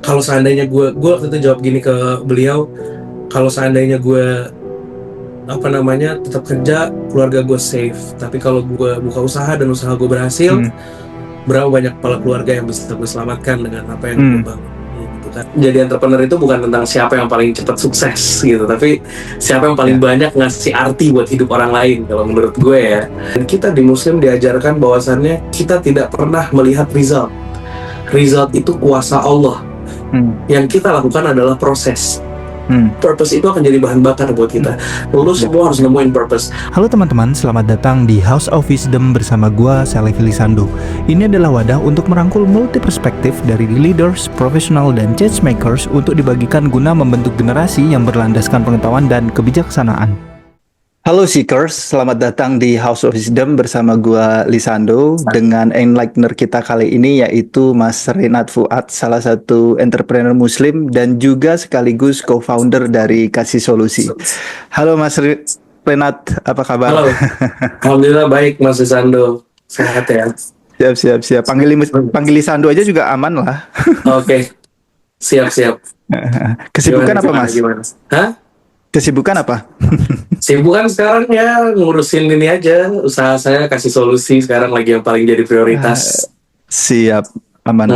kalau seandainya gue waktu itu jawab gini ke beliau, kalau seandainya gue tetap kerja, keluarga gue safe. Tapi kalau gue buka usaha dan usaha gue berhasil, Hmm. berapa banyak kepala keluarga yang bisa gue selamatkan dengan apa yang gue Hmm. bangun. Gitu kan. Jadi entrepreneur itu bukan tentang siapa yang paling cepat sukses gitu, tapi siapa yang paling Ya. banyak ngasih arti buat hidup orang lain, kalau menurut gue ya. Dan kita di Muslim diajarkan bahwasannya kita tidak pernah melihat result. Result itu kuasa Allah. Yang kita lakukan adalah proses. Purpose itu akan jadi bahan bakar buat kita. Lu semua harus nemuin purpose. Halo teman-teman, selamat datang di House of Wisdom bersama gua, Saleh Filisando. Ini adalah wadah untuk merangkul multi perspektif dari leaders, profesional, dan change makers untuk dibagikan guna membentuk generasi yang berlandaskan pengetahuan dan kebijaksanaan. Halo Seekers, selamat datang di House of Wisdom bersama gua Lisando dengan enlightener kita kali ini yaitu Mas Renat Fuad, salah satu entrepreneur muslim dan juga sekaligus co-founder dari Kasih Solusi. Halo Mas Renat, apa kabar? Halo, alhamdulillah baik Mas Lisando, sehat ya. Siap. Panggil Lisando aja juga aman lah. Oke, siap. Kesibukan apa Mas? Gimana? Hah? Kesibukan apa? Sibukan sekarang ya ngurusin ini aja, usaha saya Kasih Solusi sekarang lagi yang paling jadi prioritas. Siap, aman.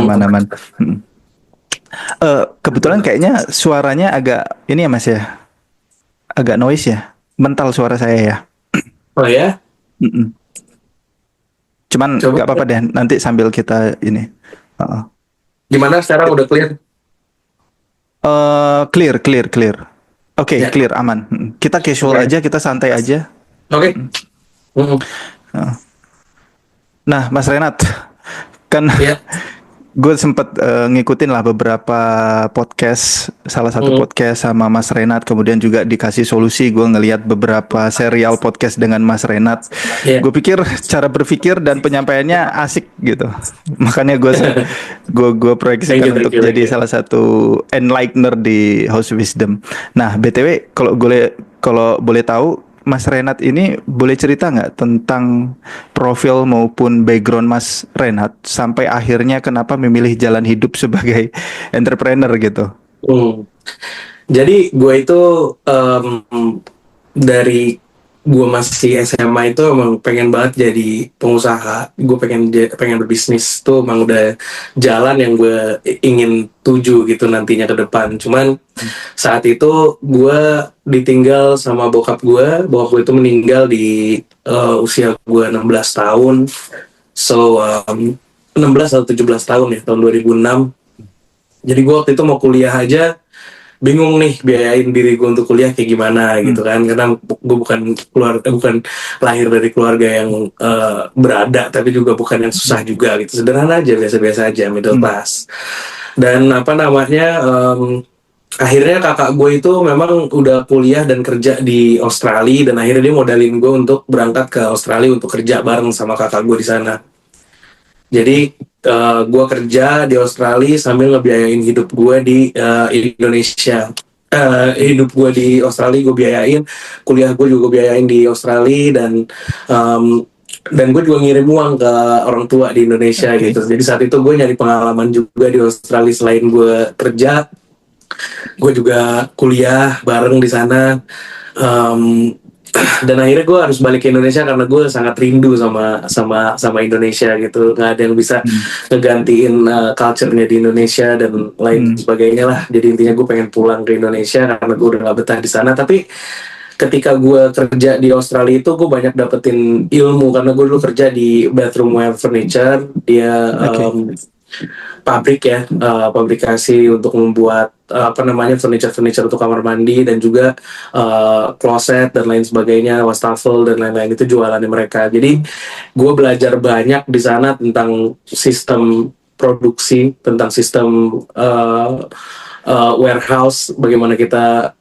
Kebetulan kayaknya suaranya agak ini ya Mas ya, agak noise ya, mental suara saya ya. Oh ya? Cuman Coba. nggak apa-apa deh, nanti sambil kita ini. Gimana sekarang udah clear? Clear. Oke, Ya. clear, aman. Kita casual Oke. aja, kita santai aja. Oke. Nah, Mas Renat, kan Ya. gue sempet ngikutin lah beberapa podcast, salah satu podcast sama Mas Renat, kemudian juga dikasih solusi. Gue ngelihat beberapa serial podcast dengan Mas Renat. Ya. Gue pikir cara berpikir dan penyampaiannya asik gitu, makanya gue proyeksikan untuk jadi salah satu enlightener di House Wisdom. Nah, BTW kalau boleh tahu, Mas Renat ini boleh cerita nggak tentang profil maupun background Mas Renat sampai akhirnya kenapa memilih jalan hidup sebagai entrepreneur gitu? Jadi gue itu dari gue masih SMA itu emang pengen banget jadi pengusaha. Gue pengen berbisnis tuh emang udah jalan yang gue ingin tuju gitu nantinya ke depan. Cuman saat itu gue ditinggal sama bokap gue. Bokap gue itu meninggal di usia gue 16 tahun. So 16 atau 17 tahun ya, tahun 2006. Jadi gue waktu itu mau kuliah aja bingung nih biayain diri gue untuk kuliah kayak gimana gitu kan, karena gue bukan lahir dari keluarga yang berada, tapi juga bukan yang susah juga gitu, sederhana aja, biasa-biasa aja, middle class. Dan akhirnya kakak gue itu memang udah kuliah dan kerja di Australia, dan akhirnya dia modalin gue untuk berangkat ke Australia untuk kerja bareng sama kakak gue di sana. Jadi gue kerja di Australia sambil ngebiayain hidup gue di Indonesia. Hidup gue di Australia gue biayain, kuliah gue juga gue biayain di Australia, dan gue juga ngirim uang ke orang tua di Indonesia gitu. Jadi saat itu gue nyari pengalaman juga di Australia, selain gue kerja, gue juga kuliah bareng di sana. Dan akhirnya gue harus balik ke Indonesia karena gue sangat rindu sama Indonesia gitu. Nggak ada yang bisa ngegantiin culture-nya di Indonesia dan lain sebagainya lah. Jadi intinya gue pengen pulang ke Indonesia karena gue udah nggak betah di sana. Tapi ketika gue kerja di Australia itu gue banyak dapetin ilmu, karena gue dulu kerja di Bathroom Wear Furniture. Dia pabrik ya, pabrikasi untuk membuat furniture untuk kamar mandi, dan juga kloset dan lain sebagainya, wastafel dan lain-lain, itu jualannya mereka. Jadi gue belajar banyak di sana tentang sistem produksi, tentang sistem warehouse, bagaimana kita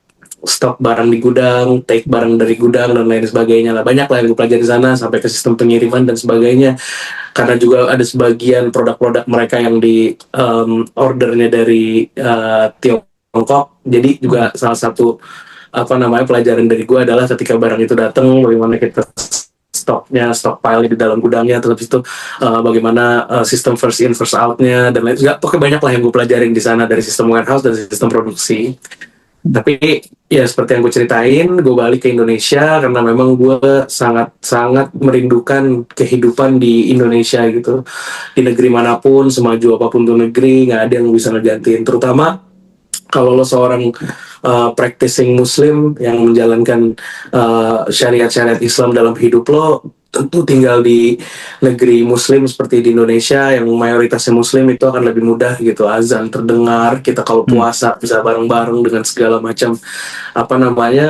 stok barang di gudang, take barang dari gudang dan lain sebagainya lah. Banyak lah yang gue pelajari di sana, sampai ke sistem pengiriman dan sebagainya. Karena juga ada sebagian produk-produk mereka yang di ordernya dari Tiongkok. Jadi juga salah satu pelajaran dari gue adalah ketika barang itu datang, bagaimana kita stoknya, stockpile di dalam gudangnya, terus habis itu bagaimana sistem first in first outnya dan lain juga. Pokoknya banyak lah yang gue pelajarin di sana dari sistem warehouse dan sistem produksi. Tapi ya seperti yang gue ceritain, gue balik ke Indonesia karena memang gue sangat-sangat merindukan kehidupan di Indonesia gitu. Di negeri manapun, semaju apapun tuh negeri, nggak ada yang bisa ngegantiin. Terutama kalau lo seorang practicing Muslim yang menjalankan syariat-syariat Islam dalam hidup lo, tentu tinggal di negeri Muslim seperti di Indonesia yang mayoritasnya Muslim itu akan lebih mudah gitu, azan terdengar, kita kalau puasa bisa bareng-bareng dengan segala macam apa namanya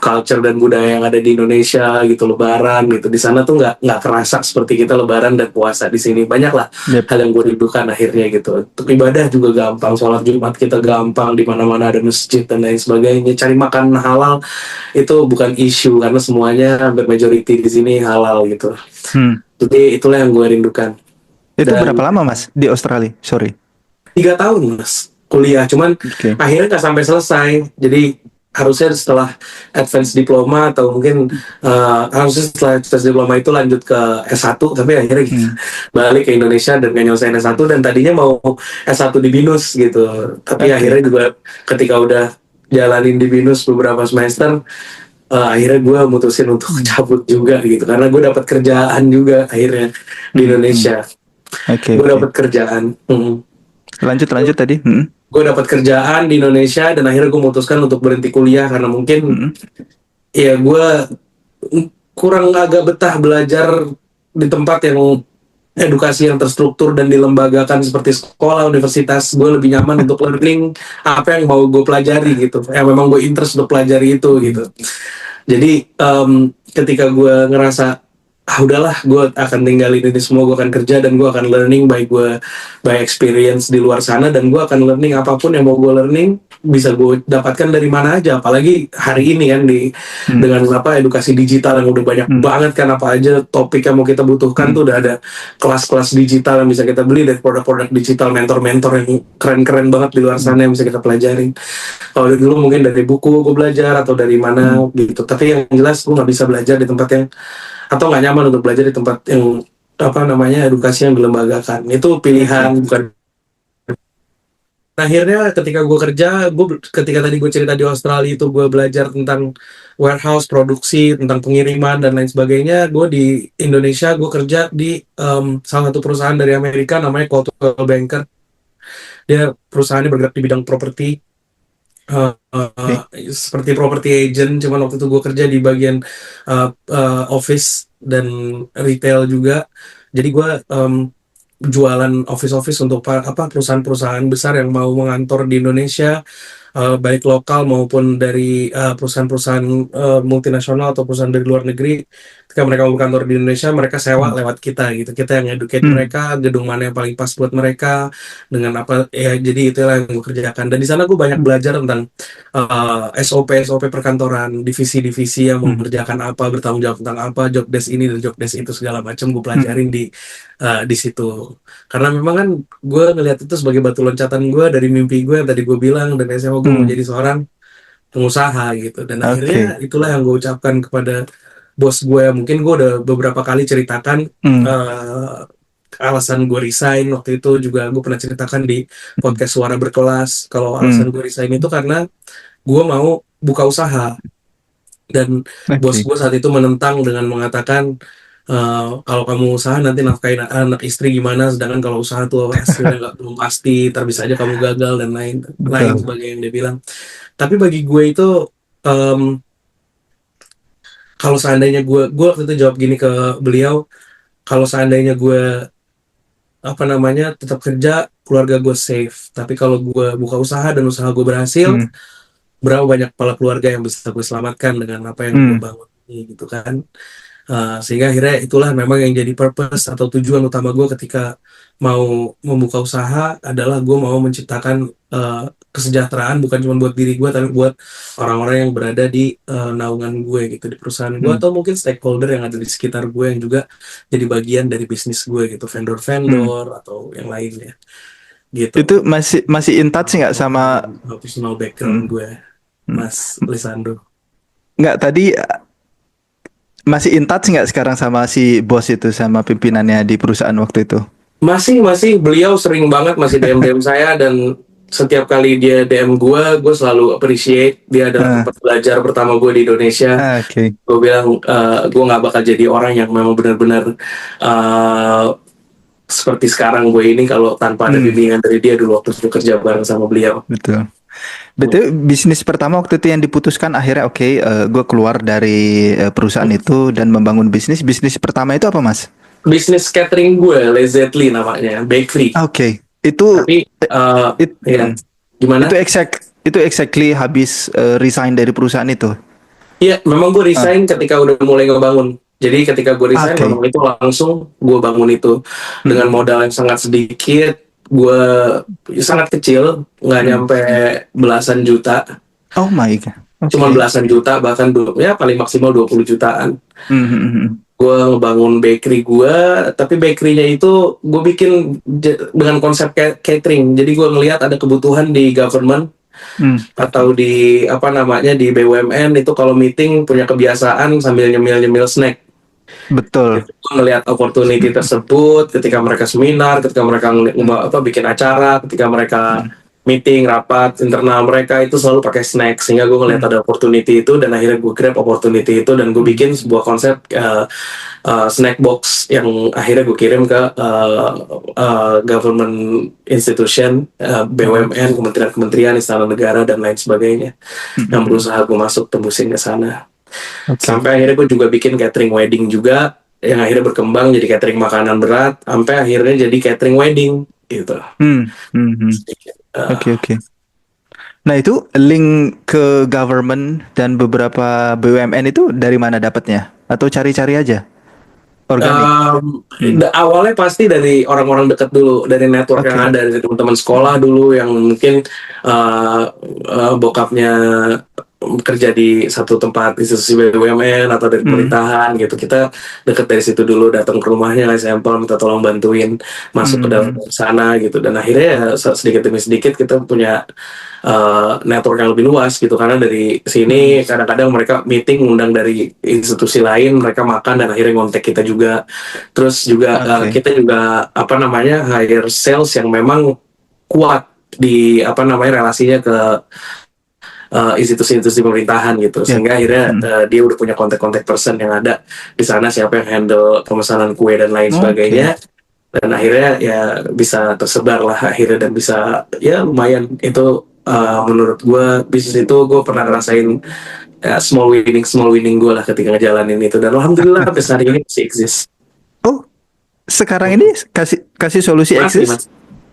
culture dan budaya yang ada di Indonesia gitu, Lebaran gitu. Di sana tuh nggak kerasa seperti kita Lebaran dan puasa di sini. Banyak lah Yep. hal yang gue rindukan akhirnya gitu. Untuk ibadah juga gampang, sholat Jumat kita gampang, di mana-mana ada masjid dan lain sebagainya. Cari makan halal itu bukan isu karena semuanya hampir majority di sini halal gitu. Jadi itulah yang gue rindukan. Itu Dan berapa lama Mas di Australia? Sorry. 3 tahun mas kuliah, cuman Oke. akhirnya nggak sampai selesai. Jadi harusnya setelah advance diploma atau mungkin harusnya setelah advance diploma itu lanjut ke S1, tapi akhirnya gitu, balik ke Indonesia dan nggak nyelesain S1, dan tadinya mau S1 di BINUS gitu. Tapi Oke. akhirnya juga ketika udah jalanin di BINUS beberapa semester, akhirnya gue mutusin untuk cabut juga gitu karena gue dapat kerjaan juga akhirnya di Indonesia. Oke. Gue dapat kerjaan. Lanjut tadi. Gue dapat kerjaan di Indonesia dan akhirnya gue memutuskan untuk berhenti kuliah karena mungkin ya gue kurang agak betah belajar di tempat yang edukasi yang terstruktur dan dilembagakan seperti sekolah, universitas. Gue lebih nyaman untuk learning apa yang mau gue pelajari gitu, yang memang gue interest untuk pelajari itu gitu. Jadi ketika gue ngerasa udahlah, gue akan tinggalin ini semua, gue akan kerja dan gue akan learning by experience di luar sana, dan gue akan learning apapun yang mau gue learning bisa gue dapatkan dari mana aja, apalagi hari ini kan dengan apa edukasi digital yang udah banyak banget kan, apa aja topik yang mau kita butuhkan tuh udah ada kelas-kelas digital yang bisa kita beli, dari produk-produk digital, mentor-mentor yang keren-keren banget di luar sana yang bisa kita pelajarin. Kalau dulu mungkin dari buku gue belajar atau dari mana gitu, tapi yang jelas gue nggak bisa belajar di tempat yang, atau nggak nyaman untuk belajar di tempat yang apa namanya edukasi yang dilembagakan. Itu pilihan, bukan. Nah, akhirnya ketika gue kerja, ketika tadi gue cerita di Australia itu gue belajar tentang warehouse, produksi, tentang pengiriman dan lain sebagainya. Gue di Indonesia gue kerja di salah satu perusahaan dari Amerika namanya Coldwell Banker. Dia perusahaannya bergerak di bidang properti. Seperti property agent, cuman waktu itu gue kerja di bagian office dan retail juga. Jadi gue jualan office untuk perusahaan-perusahaan besar yang mau mengantor di Indonesia, baik lokal maupun dari perusahaan-perusahaan multinasional atau perusahaan dari luar negeri. Ketika mereka mau kantor di Indonesia, mereka sewa lewat kita gitu. Kita yang educate mereka gedung mana yang paling pas buat mereka dengan apa ya. Jadi itulah yang gue kerjakan. Dan di sana gue banyak belajar tentang SOP perkantoran, divisi-divisi yang mau mengerjakan apa, bertanggung jawab tentang apa, job desk ini dan job desk itu segala macam gue pelajarin di situ. Karena memang kan gue ngelihat itu sebagai batu loncatan gue dari mimpi gue yang tadi gue bilang, dan SMA gue mau jadi seorang pengusaha gitu. Dan akhirnya itulah yang gue ucapkan kepada bos gue. Mungkin gue udah beberapa kali ceritakan alasan gue resign waktu itu, juga gue pernah ceritakan di podcast Suara Berkelas. Kalau alasan gue resign itu karena gue mau buka usaha, dan bos gue saat itu menentang dengan mengatakan, kalau kamu usaha nanti nafkahin anak istri gimana, sedangkan kalau usaha tuh hasilnya nggak belum pasti, ntar bisa aja kamu gagal dan lain sebagainya yang dia bilang. Tapi bagi gue itu kalau seandainya gue waktu itu jawab gini ke beliau, kalau seandainya gue apa namanya tetap kerja, keluarga gue safe, tapi kalau gue buka usaha dan usaha gue berhasil, berapa banyak kepala keluarga yang bisa gue selamatkan dengan apa yang gue bangun ini gitu kan. Sehingga akhirnya itulah memang yang jadi purpose atau tujuan utama gue ketika mau membuka usaha, adalah gue mau menciptakan kesejahteraan bukan cuma buat diri gue, tapi buat orang-orang yang berada di naungan gue gitu, di perusahaan gue, atau mungkin stakeholder yang ada di sekitar gue yang juga jadi bagian dari bisnis gue gitu, vendor-vendor atau yang lainnya gitu. Itu masih in touch nggak sama personal background gue, Mas Lisando? Nggak, tadi Masih in touch nggak sekarang sama si bos itu, sama pimpinannya di perusahaan waktu itu? Masih beliau sering banget masih DM saya, dan setiap kali dia DM gue selalu appreciate. Dia adalah Ah, tempat belajar pertama gue di Indonesia. oke. Gue bilang gue nggak bakal jadi orang yang memang benar-benar eh, seperti sekarang gue ini kalau tanpa ada Hmm, bimbingan dari dia dulu waktu itu kerja bareng sama beliau. betul. Betul, bisnis pertama waktu itu yang diputuskan akhirnya oke, gue keluar dari perusahaan itu dan membangun bisnis. Bisnis pertama itu apa, Mas? Bisnis catering gue, Lezetli namanya, bakery. Oke, itu Tapi it- ya hmm, gimana? itu exactly habis resign dari perusahaan itu. Iya, memang gue Ah, resign ketika udah mulai ngebangun. Jadi ketika gue resign, oke. memang itu langsung gue bangun itu dengan Hmm, modal yang sangat sedikit. Gue sangat kecil, nggak hmm. nyampe belasan juta, Oh my god. cuman Oke. belasan juta, bahkan ya paling maksimal 20 jutaan. Hmm, hmm, hmm, Gue ngebangun bakery gue, tapi bakerynya itu gue bikin dengan konsep catering. Jadi gue ngelihat ada kebutuhan di government hmm. atau di apa namanya di BUMN itu kalau meeting punya kebiasaan sambil nyemil-nyemil snack. Betul. Itu ngelihat opportunity tersebut ketika mereka seminar, ketika mereka bikin acara, ketika mereka Hmm, meeting, rapat internal, mereka itu selalu pakai snack, sehingga gue ngelihat hmm, ada opportunity itu dan akhirnya gue grab opportunity itu dan gue hmm. bikin sebuah konsep snack box yang akhirnya gue kirim ke government institution, Hmm, BUMN, kementerian-kementerian, istana negara dan lain sebagainya hmm, yang hmm. berusaha gue masuk tembusin ke sana. Oke. Sampai akhirnya gue juga bikin catering wedding juga, yang akhirnya berkembang jadi catering makanan berat, sampai akhirnya jadi catering wedding gitu. Hmm, hmm, hmm. Eh, Oke, oke. Nah, itu link ke government dan beberapa BUMN itu dari mana dapatnya? Atau cari-cari aja? Organik. Hmm. Awalnya pasti dari orang-orang dekat dulu, dari network yang Oke. ada, dari teman-teman sekolah Hmm, dulu yang mungkin uh, bokapnya kerja di satu tempat institusi BUMN atau dari hmm, pemerintahan gitu. Kita deket dari situ dulu, datang ke rumahnya, ngasih sampel, minta tolong bantuin masuk ke dalam hmm. sana gitu. Dan akhirnya ya, sedikit demi sedikit kita punya network yang lebih luas gitu, karena dari Hmm. sini kadang-kadang mereka meeting ngundang dari institusi lain, mereka makan dan akhirnya ngontek kita juga. Terus juga Oke. kita juga apa namanya hire sales yang memang kuat di apa namanya relasinya ke institusi-institusi pemerintahan gitu, Ya. sehingga akhirnya Hmm. dia udah punya kontak-kontak person yang ada di sana, siapa yang handle pemesanan kue dan lain Oke. sebagainya, dan akhirnya ya bisa tersebar lah akhirnya dan bisa ya lumayan itu. Menurut gue bisnis itu gue pernah ngerasain ya, small winning gue lah ketika ngejalanin itu, dan alhamdulillah sampai saat ini masih exist. Oh, sekarang ini kasih kasih solusi Masih eksis. mas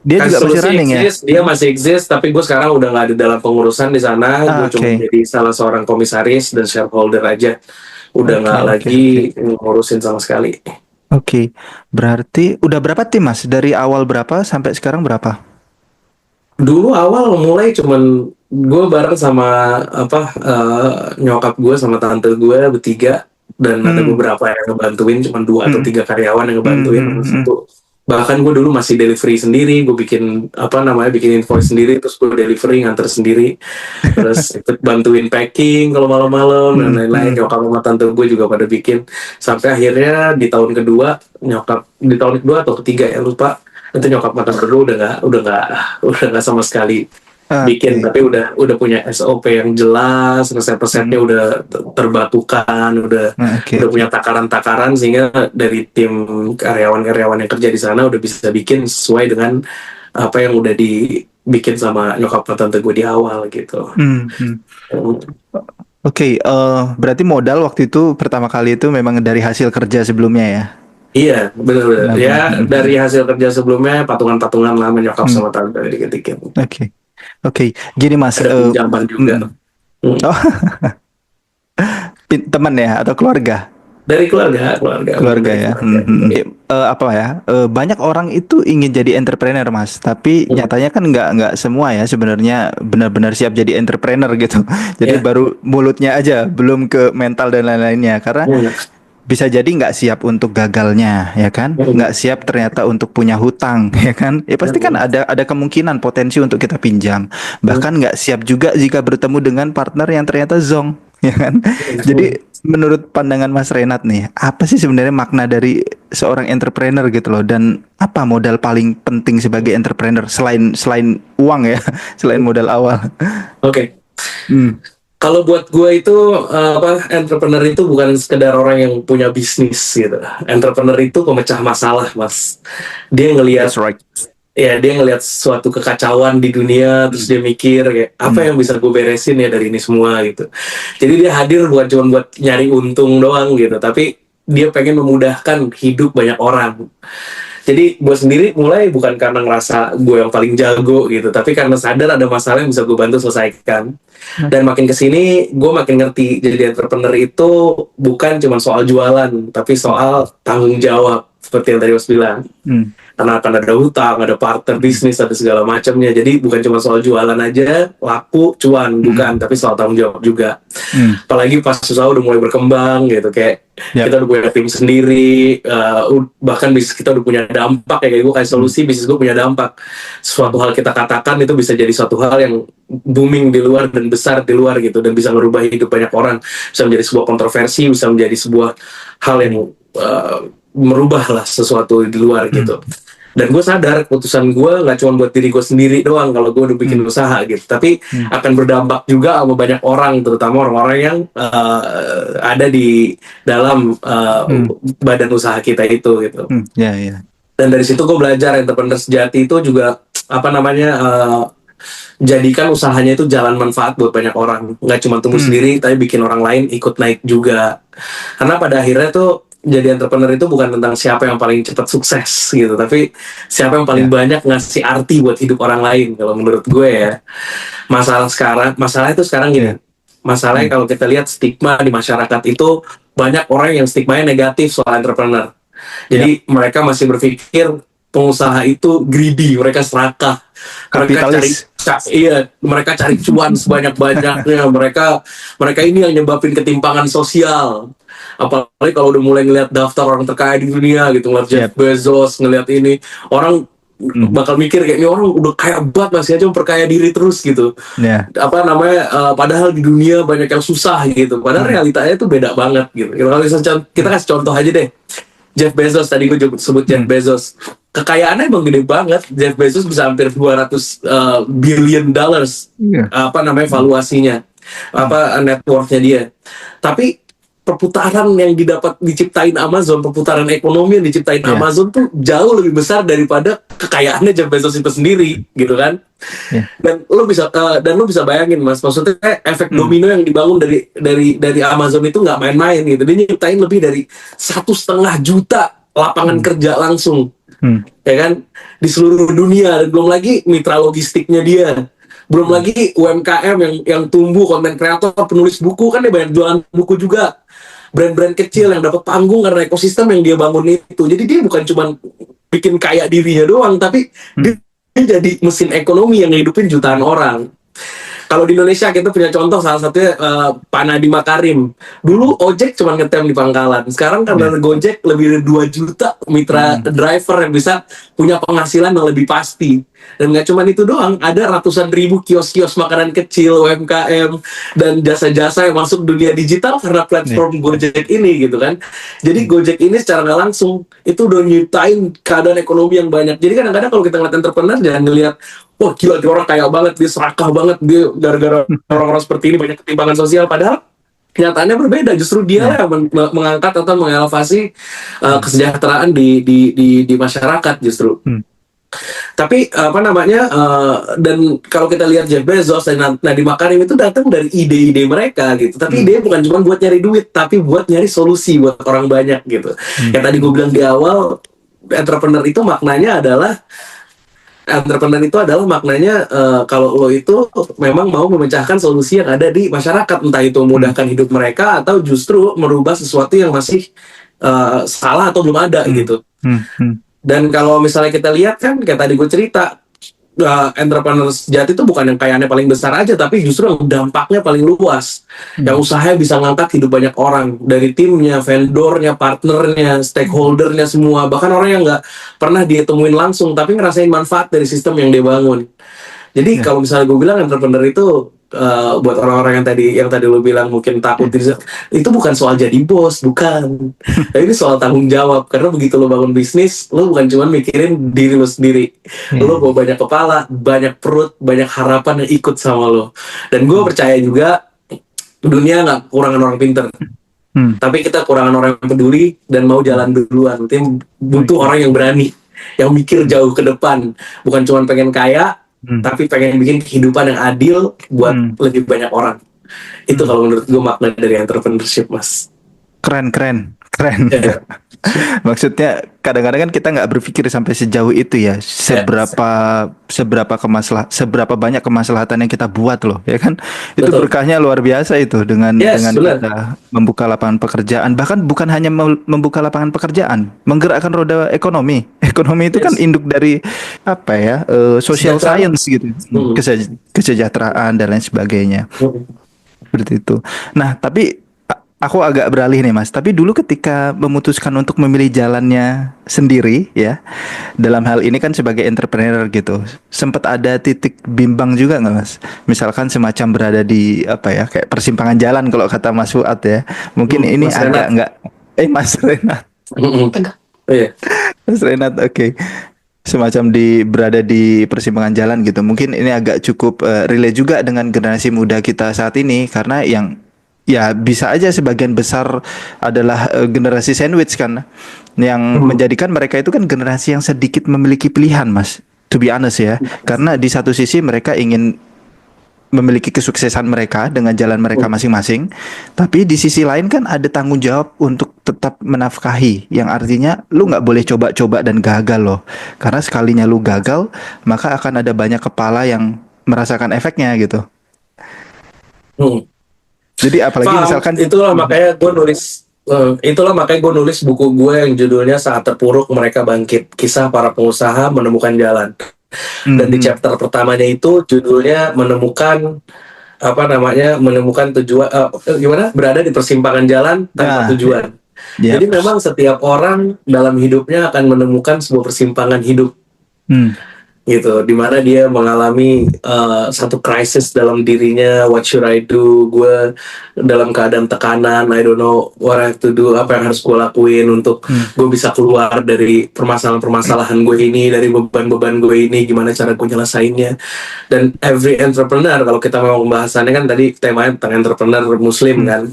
Dia kasih juga masih solusi running ya? exist, dia masih exist, tapi gue sekarang udah nggak ada dalam pengurusan di sana. Gue cuma Oke. jadi salah seorang komisaris dan shareholder aja, udah nggak Oke, oke, lagi oke. ngurusin sama sekali. Oke. Berarti udah berapa tim, Mas? Dari awal berapa sampai sekarang berapa? Dulu awal mulai cuman gue bareng sama nyokap gue sama tante gue bertiga, dan ada Hmm. beberapa yang ngebantuin, cuman dua atau Hmm. tiga karyawan yang Hmm. ngebantuin Hmm. sama Hmm. satu. Bahkan gue dulu masih delivery sendiri, gue bikin apa namanya bikin invoice sendiri, terus gue delivery nganter sendiri, terus ikut bantuin packing kalau malam-malam dan Hmm. lain-lain. Hmm. Nyokap sama tante gue juga pada bikin, sampai akhirnya di tahun kedua, di tahun kedua atau ketiga ya lupa, itu nyokap sama tante gue udah nggak sama sekali bikin, Oke. tapi udah punya SOP yang jelas, resep-resepnya Hmm. udah terbakukan, Oke, udah oke. punya takaran-takaran, sehingga dari tim karyawan-karyawan yang kerja di sana udah bisa bikin sesuai dengan apa yang udah dibikin sama nyokap dan tante gue di awal gitu. Hmm. Hmm. Oke, berarti modal waktu itu pertama kali itu memang dari hasil kerja sebelumnya ya? Iya, benar-benar ya, Nabung. Hmm. dari hasil kerja sebelumnya patungan-patungan lah sama nyokap Hmm. sama tante dikit-dikit. Oke, oke. Gini Mas, Ada pinjaman juga. mm, Hmm. oh, teman ya atau keluarga? Dari keluarga memang Keluarga dari ya. keluarga. Apa ya? Banyak orang itu ingin jadi entrepreneur, Mas. Tapi Hmm. nyatanya kan nggak semua ya sebenarnya benar-benar siap jadi entrepreneur gitu. Jadi Ya. baru mulutnya aja, belum ke mental dan lain-lainnya. Karena Hmm. bisa jadi nggak siap untuk gagalnya, ya kan? Hmm. Nggak siap ternyata untuk punya hutang, ya kan? Ya pasti kan Hmm. ada kemungkinan potensi untuk kita pinjam. Hmm. Bahkan nggak siap juga jika bertemu dengan partner yang ternyata zong, ya kan? Hmm. Jadi menurut pandangan Mas Renat nih, apa sih sebenarnya makna dari seorang entrepreneur gitu loh, dan apa modal paling penting sebagai entrepreneur selain selain uang ya, selain modal awal. Oke. Hmm. Kalau buat gue itu entrepreneur itu bukan sekedar orang yang punya bisnis gitu. Entrepreneur itu pemecah masalah, Mas. Dia ngelihat That's right. dia ngelihat suatu kekacauan di dunia, terus dia mikir kayak apa yang bisa gue beresin ya dari ini semua gitu. Jadi dia hadir bukan cuma buat nyari untung doang gitu, tapi dia pengen memudahkan hidup banyak orang. Jadi gue sendiri mulai bukan karena ngerasa gue yang paling jago gitu, tapi karena sadar ada masalah yang bisa gue bantu selesaikan. Dan makin kesini gue makin ngerti, jadi entrepreneur itu bukan cuma soal jualan, tapi soal tanggung jawab seperti yang tadi Mas bilang. Hmm. Karena akan ada hutang, ada partner bisnis, ada segala macamnya. Jadi bukan cuma soal jualan aja, laku, cuan, bukan, tapi soal tanggung jawab juga. Apalagi pas usaha udah mulai berkembang gitu, kayak kita udah punya tim sendiri, bahkan bisnis kita udah punya dampak ya, kayak gue kasih solusi, bisnis gue punya dampak. Suatu hal kita katakan itu bisa jadi suatu hal yang booming di luar dan besar di luar gitu, dan bisa merubah hidup banyak orang, bisa menjadi sebuah kontroversi, bisa menjadi sebuah hal yang merubah lah sesuatu di luar gitu. Dan gue sadar keputusan gue nggak cuma buat diri gue sendiri doang kalau gue udah bikin usaha gitu, tapi akan berdampak juga sama banyak orang, terutama orang-orang yang ada di dalam badan usaha kita itu gitu. Dan dari situ gue belajar entrepreneur sejati itu juga jadikan usahanya itu jalan manfaat buat banyak orang, nggak cuma tumbuh sendiri, tapi bikin orang lain ikut naik juga. Karena pada akhirnya tuh jadi entrepreneur itu bukan tentang siapa yang paling cepat sukses gitu, tapi siapa yang paling banyak ngasih arti buat hidup orang lain. Kalau menurut gue ya, masalah itu sekarang gini. Masalahnya kalau kita lihat stigma di masyarakat itu, banyak orang yang stigmanya negatif soal entrepreneur. Jadi mereka masih berpikir pengusaha itu greedy, mereka serakah, mereka cari cuan sebanyak-banyaknya, mereka ini yang nyebabin ketimpangan sosial. Apalagi kalau udah mulai ngeliat daftar orang terkaya di dunia gitu, ngeliat Jeff Bezos, ngeliat ini, orang bakal mikir kayak ini orang udah kaya banget, masih aja memperkaya diri terus gitu. Padahal di dunia banyak yang susah gitu, padahal realitanya tuh beda banget gitu. Kalau kita kasih contoh aja deh, Jeff Bezos, tadi gue sebut Jeff Bezos, kekayaannya emang gede banget. Jeff Bezos bisa hampir 200 billion dollars valuasinya, net worth-nya dia. Tapi perputaran yang diciptain Amazon, perputaran ekonomi yang diciptain Amazon tuh jauh lebih besar daripada kekayaannya Jeff Bezos itu sendiri gitu kan. Dan lo bisa bayangin, Mas, maksudnya efek domino yang dibangun dari Amazon itu nggak main-main gitu. Dia nyiptain lebih dari 1,5 juta lapangan kerja langsung, ya kan, di seluruh dunia. Dan belum lagi mitra logistiknya dia, belum lagi UMKM yang tumbuh, konten kreator, penulis buku, kan dia banyak jualan buku juga, brand-brand kecil yang dapat panggung karena ekosistem yang dia bangun itu. Jadi dia bukan cuma bikin kaya dirinya doang, tapi dia jadi mesin ekonomi yang ngidupin jutaan orang. Kalau di Indonesia kita punya contoh, salah satunya Pak Nadiem Makarim. Dulu ojek cuma ngetem di pangkalan. Sekarang karena Gojek lebih dari 2 juta mitra driver yang bisa punya penghasilan yang lebih pasti. Dan nggak cuma itu doang, ada ratusan ribu kios-kios makanan kecil, UMKM, dan jasa-jasa yang masuk dunia digital karena platform Gojek ini gitu kan. Jadi Gojek ini secara nggak langsung itu udah nyiptain keadaan ekonomi yang banyak. Jadi kadang-kadang kalau kita ngeliat entrepreneur, jangan ngeliat wah gila, dia orang kaya banget, dia serakah banget, dia gara-gara orang-orang seperti ini banyak ketimpangan sosial. Padahal kenyataannya berbeda, justru dia yang mengangkat atau mengelevasi kesejahteraan di masyarakat justru. Tapi dan kalau kita lihat Jeff Bezos dan Nadiem Makarim itu datang dari ide-ide mereka gitu. Tapi ide bukan cuma buat nyari duit, tapi buat nyari solusi buat orang banyak gitu. Yang tadi gue bilang di awal, entrepreneur itu maknanya adalah kalau lo itu memang mau memecahkan solusi yang ada di masyarakat, entah itu memudahkan hidup mereka atau justru merubah sesuatu yang masih salah atau belum ada gitu. Dan kalau misalnya kita lihat kan, kayak tadi gue cerita, entrepreneur sejati itu bukan yang kayaknya paling besar aja, tapi justru yang dampaknya paling luas, yang usahanya bisa ngangkat hidup banyak orang, dari timnya, vendornya, partnernya, stakeholdernya semua, bahkan orang yang nggak pernah dia temuin langsung tapi ngerasain manfaat dari sistem yang dia bangun. Jadi kalau misalnya gue bilang entrepreneur itu buat orang-orang yang tadi lu bilang mungkin takut itu bukan soal jadi bos, bukan. Tapi ini soal tanggung jawab, karena begitu lu bangun bisnis, lu bukan cuma mikirin diri lu sendiri. Lu bawa banyak kepala, banyak perut, banyak harapan yang ikut sama lu. Dan gue percaya juga dunia nggak kekurangan orang pinter. Tapi kita kekurangan orang yang peduli dan mau jalan duluan. Tim butuh orang yang berani, yang mikir jauh ke depan, bukan cuma pengen kaya, tapi pengen bikin kehidupan yang adil buat lebih banyak orang. Itu kalau menurut gue makna dari entrepreneurship, Mas. Keren. Yeah. Maksudnya kadang-kadang kan kita nggak berpikir sampai sejauh itu ya, seberapa banyak kemaslahatan yang kita buat loh, ya kan? Itu Betul. berkahnya luar biasa itu dengan Benar. kita membuka lapangan pekerjaan, bahkan bukan hanya membuka lapangan pekerjaan, menggerakkan roda ekonomi. Ekonomi itu kan induk dari apa ya, social Kesejahteraan. science gitu, kesejahteraan dan lain sebagainya. Seperti itu. Nah, tapi aku agak beralih nih Mas. Tapi dulu ketika memutuskan untuk memilih jalannya sendiri ya, dalam hal ini kan sebagai entrepreneur gitu, sempat ada titik bimbang juga nggak Mas? Misalkan semacam berada di apa ya, kayak persimpangan jalan kalau kata Mas Fuad ya. Mungkin ini Mas agak Renat. nggak. Mas Renat. Iya. Mas Renat, oke. Semacam berada di persimpangan jalan gitu. Mungkin ini agak cukup relate juga dengan generasi muda kita saat ini, karena yang ya bisa aja sebagian besar adalah generasi sandwich kan, yang menjadikan mereka itu kan generasi yang sedikit memiliki pilihan, Mas. To be honest ya, karena di satu sisi mereka ingin memiliki kesuksesan mereka dengan jalan mereka masing-masing, tapi di sisi lain kan ada tanggung jawab untuk tetap menafkahi, yang artinya lu nggak boleh coba-coba dan gagal loh, karena sekalinya lu gagal maka akan ada banyak kepala yang merasakan efeknya gitu. Jadi apalagi misalkan itulah makanya gue nulis buku gue yang judulnya Saat Terpuruk Mereka Bangkit, kisah para pengusaha menemukan jalan. Dan di chapter pertamanya itu judulnya menemukan tujuan, berada di persimpangan jalan tanpa tujuan. Jadi memang setiap orang dalam hidupnya akan menemukan sebuah persimpangan hidup. Gitu, dimana dia mengalami satu krisis dalam dirinya. What should I do? Gue dalam keadaan tekanan, I don't know what I have to do, apa yang harus gue lakuin untuk gue bisa keluar dari permasalahan-permasalahan gue ini, dari beban-beban gue ini, gimana cara gue nyelesainnya. Dan every entrepreneur, kalau kita mau pembahasannya kan tadi temanya tentang entrepreneur muslim kan.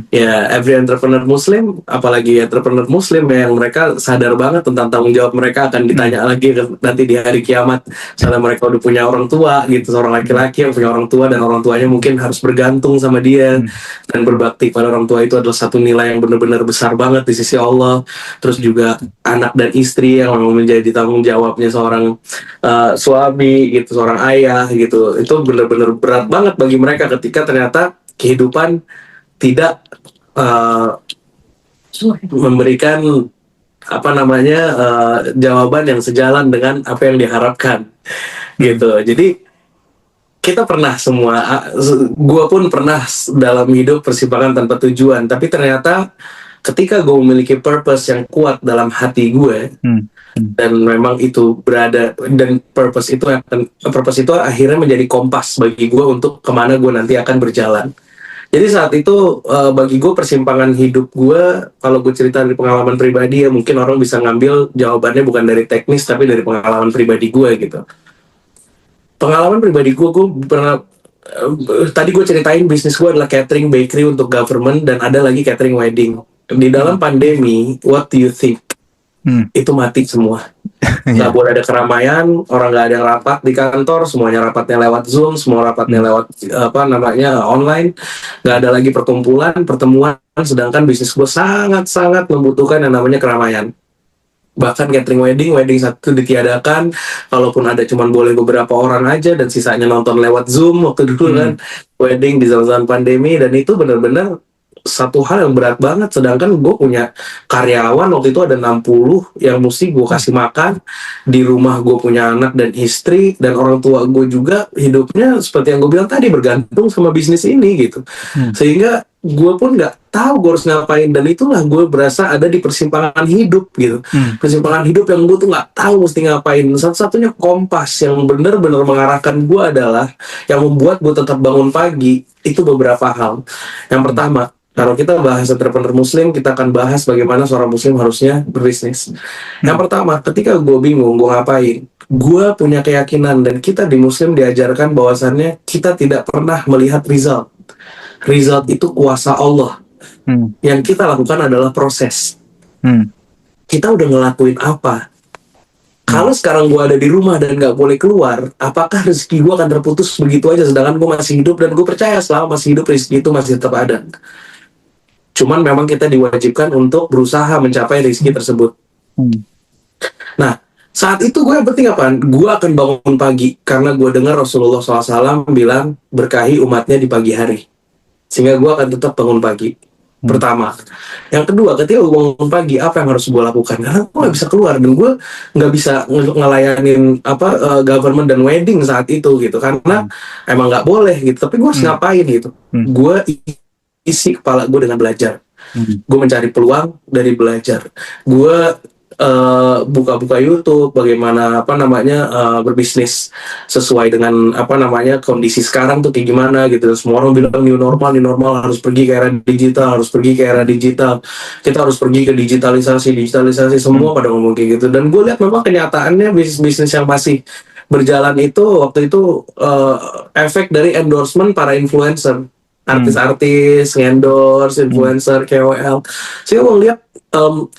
Ya, every entrepreneur muslim, apalagi entrepreneur muslim yang mereka sadar banget tentang tanggung jawab mereka akan ditanya lagi nanti di hari kiamat. Misalnya mereka udah punya orang tua gitu, seorang laki-laki yang punya orang tua dan orang tuanya mungkin harus bergantung sama dia, dan berbakti pada orang tua itu adalah satu nilai yang benar-benar besar banget di sisi Allah. Terus juga anak dan istri yang menjadi tanggung jawabnya seorang suami gitu, seorang ayah gitu, itu benar-benar berat banget bagi mereka ketika ternyata kehidupan tidak memberikan jawaban yang sejalan dengan apa yang diharapkan gitu. Jadi kita pernah semua, gue pun pernah dalam hidup persimpangan tanpa tujuan, tapi ternyata ketika gue memiliki purpose yang kuat dalam hati gue, dan memang itu berada, dan purpose itu akhirnya menjadi kompas bagi gue untuk kemana gue nanti akan berjalan. Jadi saat itu bagi gue persimpangan hidup gue, kalau gue cerita dari pengalaman pribadi ya mungkin orang bisa ngambil jawabannya bukan dari teknis tapi dari pengalaman pribadi gue gitu. Pengalaman pribadi gue pernah, tadi gue ceritain bisnis gue adalah catering bakery untuk government dan ada lagi catering wedding. Di dalam pandemi, what do you think? Itu mati semua. Nggak boleh ada keramaian, orang nggak ada yang rapat di kantor, semuanya rapatnya lewat Zoom, semua rapatnya lewat online, nggak ada lagi pertemuan, sedangkan bisnis gue sangat-sangat membutuhkan yang namanya keramaian. Bahkan catering wedding satu ditiadakan, kalaupun ada cuman boleh beberapa orang aja dan sisanya nonton lewat Zoom waktu dulu kan, wedding di zaman pandemi, dan itu benar-benar satu hal yang berat banget. Sedangkan gue punya karyawan waktu itu ada 60 yang mesti gue kasih makan, di rumah gue punya anak dan istri, dan orang tua gue juga hidupnya seperti yang gue bilang tadi bergantung sama bisnis ini gitu. Sehingga gue pun nggak tahu gue harus ngapain, dan itulah gue berasa ada di persimpangan hidup gitu. Persimpangan hidup yang gue tuh nggak tahu mesti ngapain. Satu-satunya kompas yang benar-benar mengarahkan gue adalah, yang membuat gue tetap bangun pagi, itu beberapa hal. Yang pertama, kalau kita bahas entrepreneur muslim, kita akan bahas bagaimana seorang muslim harusnya berbisnis. Yang pertama, ketika gue bingung gue ngapain, gue punya keyakinan, dan kita di muslim diajarkan bahwasannya kita tidak pernah melihat result. Result itu kuasa Allah. Yang kita lakukan adalah proses. Kita udah ngelakuin apa? Kalau sekarang gue ada di rumah dan gak boleh keluar, apakah rezeki gue akan terputus begitu aja sedangkan gue masih hidup? Dan gue percaya selama masih hidup, rezeki itu masih tetap ada. Cuman memang kita diwajibkan untuk berusaha mencapai rezeki tersebut. Nah, saat itu gue yang penting apa? Gue akan bangun pagi karena gue dengar Rasulullah SAW bilang berkahi umatnya di pagi hari, sehingga gue akan tetap bangun pagi. Pertama. Yang kedua, ketika gue bangun pagi, apa yang harus gue lakukan? Karena gue nggak bisa keluar, dan gue nggak bisa ngelayanin government dan wedding saat itu gitu, karena emang nggak boleh gitu. Tapi gue harus ngapain gitu? Gue isi kepala gue dengan belajar. Gue mencari peluang dari belajar. Gue buka-buka YouTube bagaimana berbisnis sesuai dengan kondisi sekarang tuh kayak gimana gitu. Semua orang bilang new normal, harus pergi ke era digital, kita harus pergi ke digitalisasi, semua pada ngomong kayak gitu. Dan gue lihat memang kenyataannya bisnis yang masih berjalan itu waktu itu efek dari endorsement para influencer, artis-artis endorse influencer, KOL. Saya mau lihat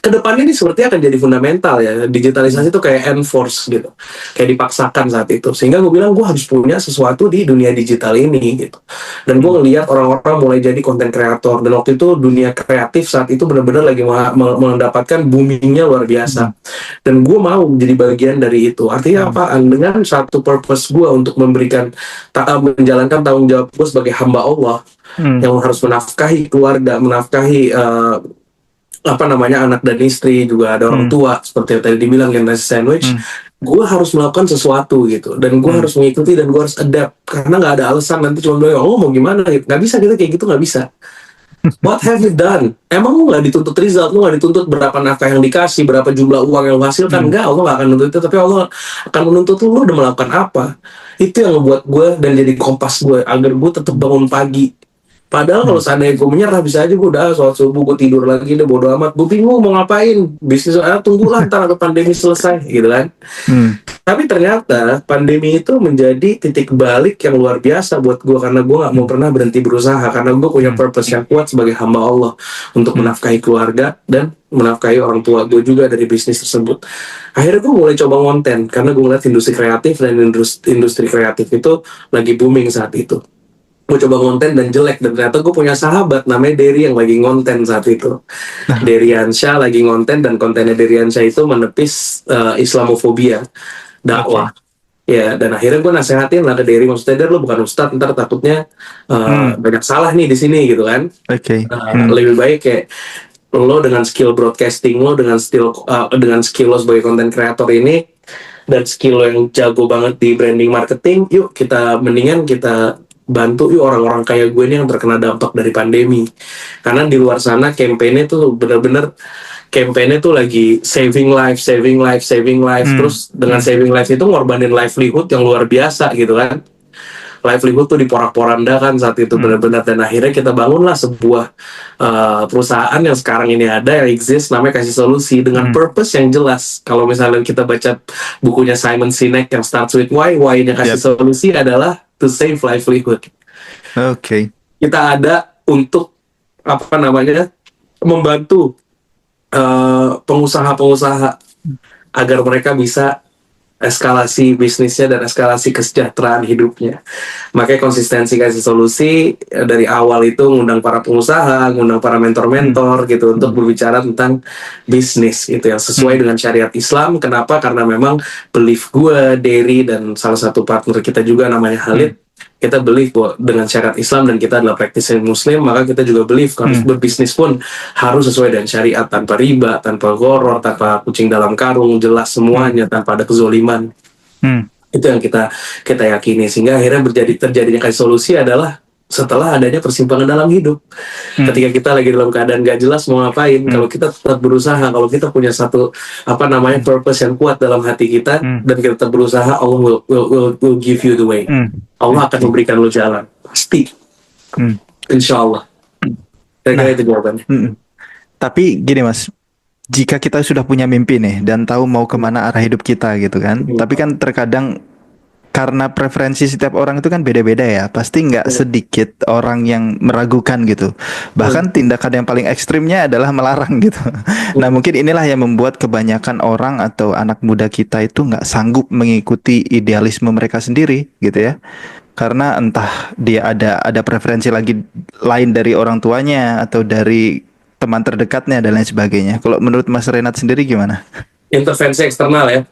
kedepannya ini sepertinya akan jadi fundamental ya. Digitalisasi itu kayak enforce gitu, kayak dipaksakan saat itu. Sehingga gue bilang gue harus punya sesuatu di dunia digital ini gitu. Dan gue ngelihat orang-orang mulai jadi konten kreator, dan waktu itu dunia kreatif saat itu benar-benar lagi mendapatkan boomingnya luar biasa. Dan gue mau jadi bagian dari itu. Artinya apaan? Dengan satu purpose gue untuk menjalankan tanggung jawab gue sebagai hamba Allah yang harus menafkahi keluarga, menafkahi anak dan istri, juga ada orang tua seperti yang tadi dibilang generasi sandwich. Gue harus melakukan sesuatu gitu, dan gue harus mengikuti, dan gue harus adapt, karena nggak ada alasan nanti cuma bilang mau gimana gitu. Nggak bisa kita kayak gitu, nggak bisa. What have you done? Emang lu nggak dituntut result, lu nggak dituntut berapa nafkah yang dikasih, berapa jumlah uang yang lu hasilkan. Enggak, Allah nggak akan menuntut itu, tapi Allah akan menuntut lu udah melakukan apa. Itu yang membuat gue dan jadi kompas gue agar gue tetap bangun pagi. Padahal kalau seandainya gue menyerah, bisa aja gue udah sholat subuh, gue tidur lagi, udah bodo amat, gue bingung mau ngapain, bisnis tunggulah ntar pandemi selesai gitu kan. Tapi ternyata pandemi itu menjadi titik balik yang luar biasa buat gue, karena gue gak mau pernah berhenti berusaha, karena gue punya purpose yang kuat sebagai hamba Allah untuk menafkahi keluarga dan menafkahi orang tua gue juga dari bisnis tersebut. Akhirnya gue mulai coba konten, karena gue ngeliat industri kreatif, dan industri kreatif itu lagi booming saat itu. Gue coba ngonten dan jelek, dan ternyata gue punya sahabat namanya Dery yang lagi ngonten saat itu. Deryansyah lagi ngonten, dan kontennya Deryansyah itu menepis Islamofobia, dakwah. Ya, dan akhirnya gue nasehatin lah ke Dery, maksudnya Der, lo bukan ustadz, ntar takutnya banyak salah nih di sini gitu kan. Lebih baik kayak lo dengan skill broadcasting lo, dengan skill lo sebagai content creator ini, dan skill lo yang jago banget di branding marketing, yuk kita bantu yuk orang-orang kayak gue ini yang terkena dampak dari pandemi. Karena di luar sana campaign-nya tuh bener-bener lagi saving life. Terus dengan saving life itu ngorbanin livelihood yang luar biasa gitu kan. Livelihood tuh diporak-porandakan saat itu benar-benar. Dan akhirnya kita bangunlah sebuah perusahaan yang sekarang ini ada, yang exist, namanya Kasih Solusi, dengan purpose yang jelas. Kalau misalnya kita baca bukunya Simon Sinek yang Starts with Why-nya Kasih Solusi adalah to save livelihood. Kita ada untuk membantu pengusaha-pengusaha agar mereka bisa eskalasi bisnisnya dan eskalasi kesejahteraan hidupnya. Makanya konsistensi Kasih Solusi dari awal itu ngundang para pengusaha, ngundang para mentor-mentor gitu untuk berbicara tentang bisnis gitu yang sesuai dengan syariat Islam. Kenapa? Karena memang belief gue, Dery, dan salah satu partner kita juga namanya Khalid, kita believe bahwa dengan syariat Islam dan kita adalah practicing Muslim, maka kita juga believe kalau berbisnis pun harus sesuai dengan syariat, tanpa riba, tanpa gharar, tanpa kucing dalam karung, jelas semuanya, tanpa ada kezoliman. Itu yang kita yakini, sehingga akhirnya terjadinya Kasih Solusi adalah setelah adanya persimpangan dalam hidup. Ketika kita lagi dalam keadaan gak jelas mau ngapain, kalau kita tetap berusaha, kalau kita punya satu purpose yang kuat dalam hati kita, dan kita tetap berusaha, Allah will give you the way. Allah akan memberikan lo jalan, pasti. Insya Allah. Kira-kira itu jawabannya. Tapi gini Mas, jika kita sudah punya mimpi nih dan tahu mau kemana arah hidup kita gitu kan, tapi kan terkadang karena preferensi setiap orang itu kan beda-beda ya, pasti nggak sedikit orang yang meragukan gitu. Bahkan tindakan yang paling ekstrimnya adalah melarang gitu. Nah mungkin inilah yang membuat kebanyakan orang atau anak muda kita itu nggak sanggup mengikuti idealisme mereka sendiri gitu ya. Karena entah dia ada preferensi lagi lain dari orang tuanya atau dari teman terdekatnya dan lain sebagainya. Kalau menurut Mas Renat sendiri gimana? Intervensi eksternal ya,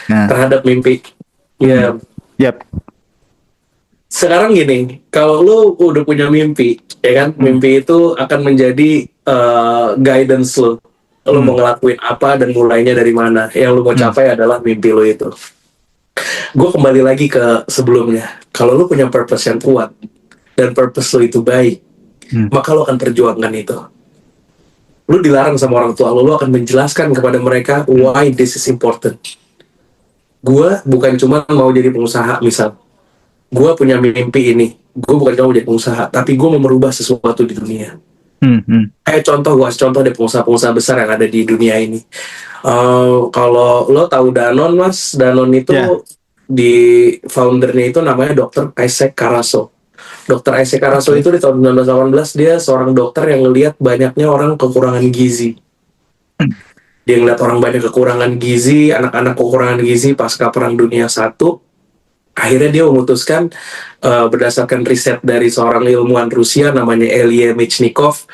Nah, terhadap mimpi. Ya, yap. sekarang gini, kalau lu udah punya mimpi, ya kan, mimpi itu akan menjadi guidance lu. Lu mau ngelakuin apa dan mulainya dari mana. Yang lu mau capai adalah mimpi lu itu. Gue kembali lagi ke sebelumnya. Kalau lu punya purpose yang kuat dan purpose lu itu baik, maka lu akan perjuangkan itu. Lu dilarang sama orang tua lu akan menjelaskan kepada mereka why this is important. Gue bukan cuma mau jadi pengusaha, misal gue punya mimpi ini, gue bukan cuma mau jadi pengusaha, tapi gue mau merubah sesuatu di dunia. Kayak gue kasih contoh deh pengusaha-pengusaha besar yang ada di dunia ini. Kalau lo tahu Danone Mas, Danone itu di foundernya itu namanya Dr. Isaac Karaso. Dr. Isaac Karaso itu di tahun 1918 dia seorang dokter yang ngelihat banyaknya orang kekurangan gizi. Dia ngeliat orang banyak kekurangan gizi, anak-anak kekurangan gizi pasca Perang Dunia I. Akhirnya dia memutuskan berdasarkan riset dari seorang ilmuwan Rusia namanya Elia Michnikov,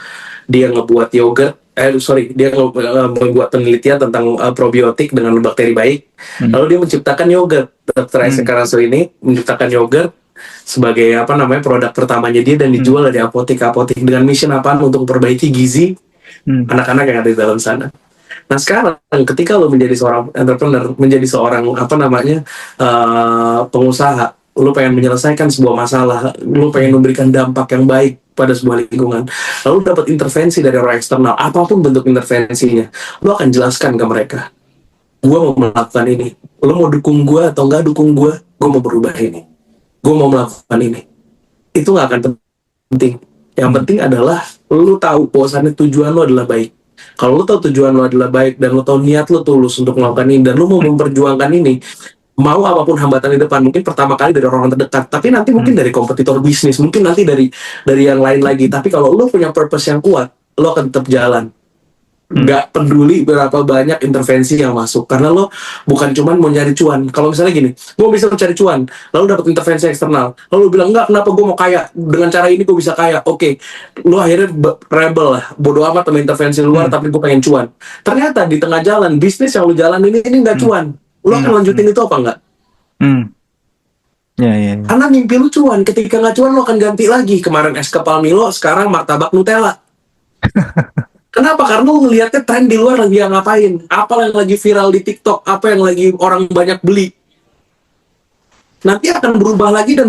dia ngebuat yogurt. Dia membuat penelitian tentang probiotik dengan bakteri baik. Lalu dia menciptakan yogurt. Dr. Isaac Karaso ini menciptakan yogurt sebagai produk pertamanya dia dan dijual dari apotek-apotek dengan mission apaan untuk memperbaiki gizi anak-anak yang ada di dalam sana. Nah sekarang ketika lo menjadi seorang entrepreneur, menjadi seorang pengusaha, lo pengen menyelesaikan sebuah masalah, lo pengen memberikan dampak yang baik pada sebuah lingkungan, lalu dapat intervensi dari orang eksternal, apapun bentuk intervensinya, lo akan jelaskan ke mereka, gue mau melakukan ini, lo mau dukung gue atau nggak dukung gue mau berubah ini, gue mau melakukan ini. Itu nggak akan penting. Yang penting adalah lo tahu bahwasannya tujuan lo adalah baik. Kalau lo tahu tujuan lo adalah baik dan lo tahu niat lo tulus untuk melakukan ini dan lo mau memperjuangkan ini, mau apapun hambatan di depan, mungkin pertama kali dari orang terdekat, tapi nanti mungkin dari kompetitor bisnis, mungkin nanti dari yang lain lagi. Tapi kalau lo punya purpose yang kuat, lo akan tetap jalan. Nggak peduli berapa banyak intervensi yang masuk, karena lo bukan cuma mau nyari cuan. Kalau misalnya gini, gue bisa mencari cuan, lalu dapat intervensi eksternal, lalu lo bilang enggak, kenapa gue mau kaya, dengan cara ini gue bisa kaya. Oke, lo akhirnya rebel lah, bodo amat sama intervensi luar, tapi gue pengen cuan. Ternyata di tengah jalan bisnis yang lo jalan ini nggak cuan, lo akan lanjutin itu apa enggak? Ya. Karena mimpi lu cuan, ketika nggak cuan lo akan ganti lagi. Kemarin es kepal Milo, sekarang martabak Nutella. Kenapa? Karena lu ngeliatnya tren di luar lagi yang ngapain, apa yang lagi viral di TikTok, apa yang lagi orang banyak beli. Nanti akan berubah lagi dan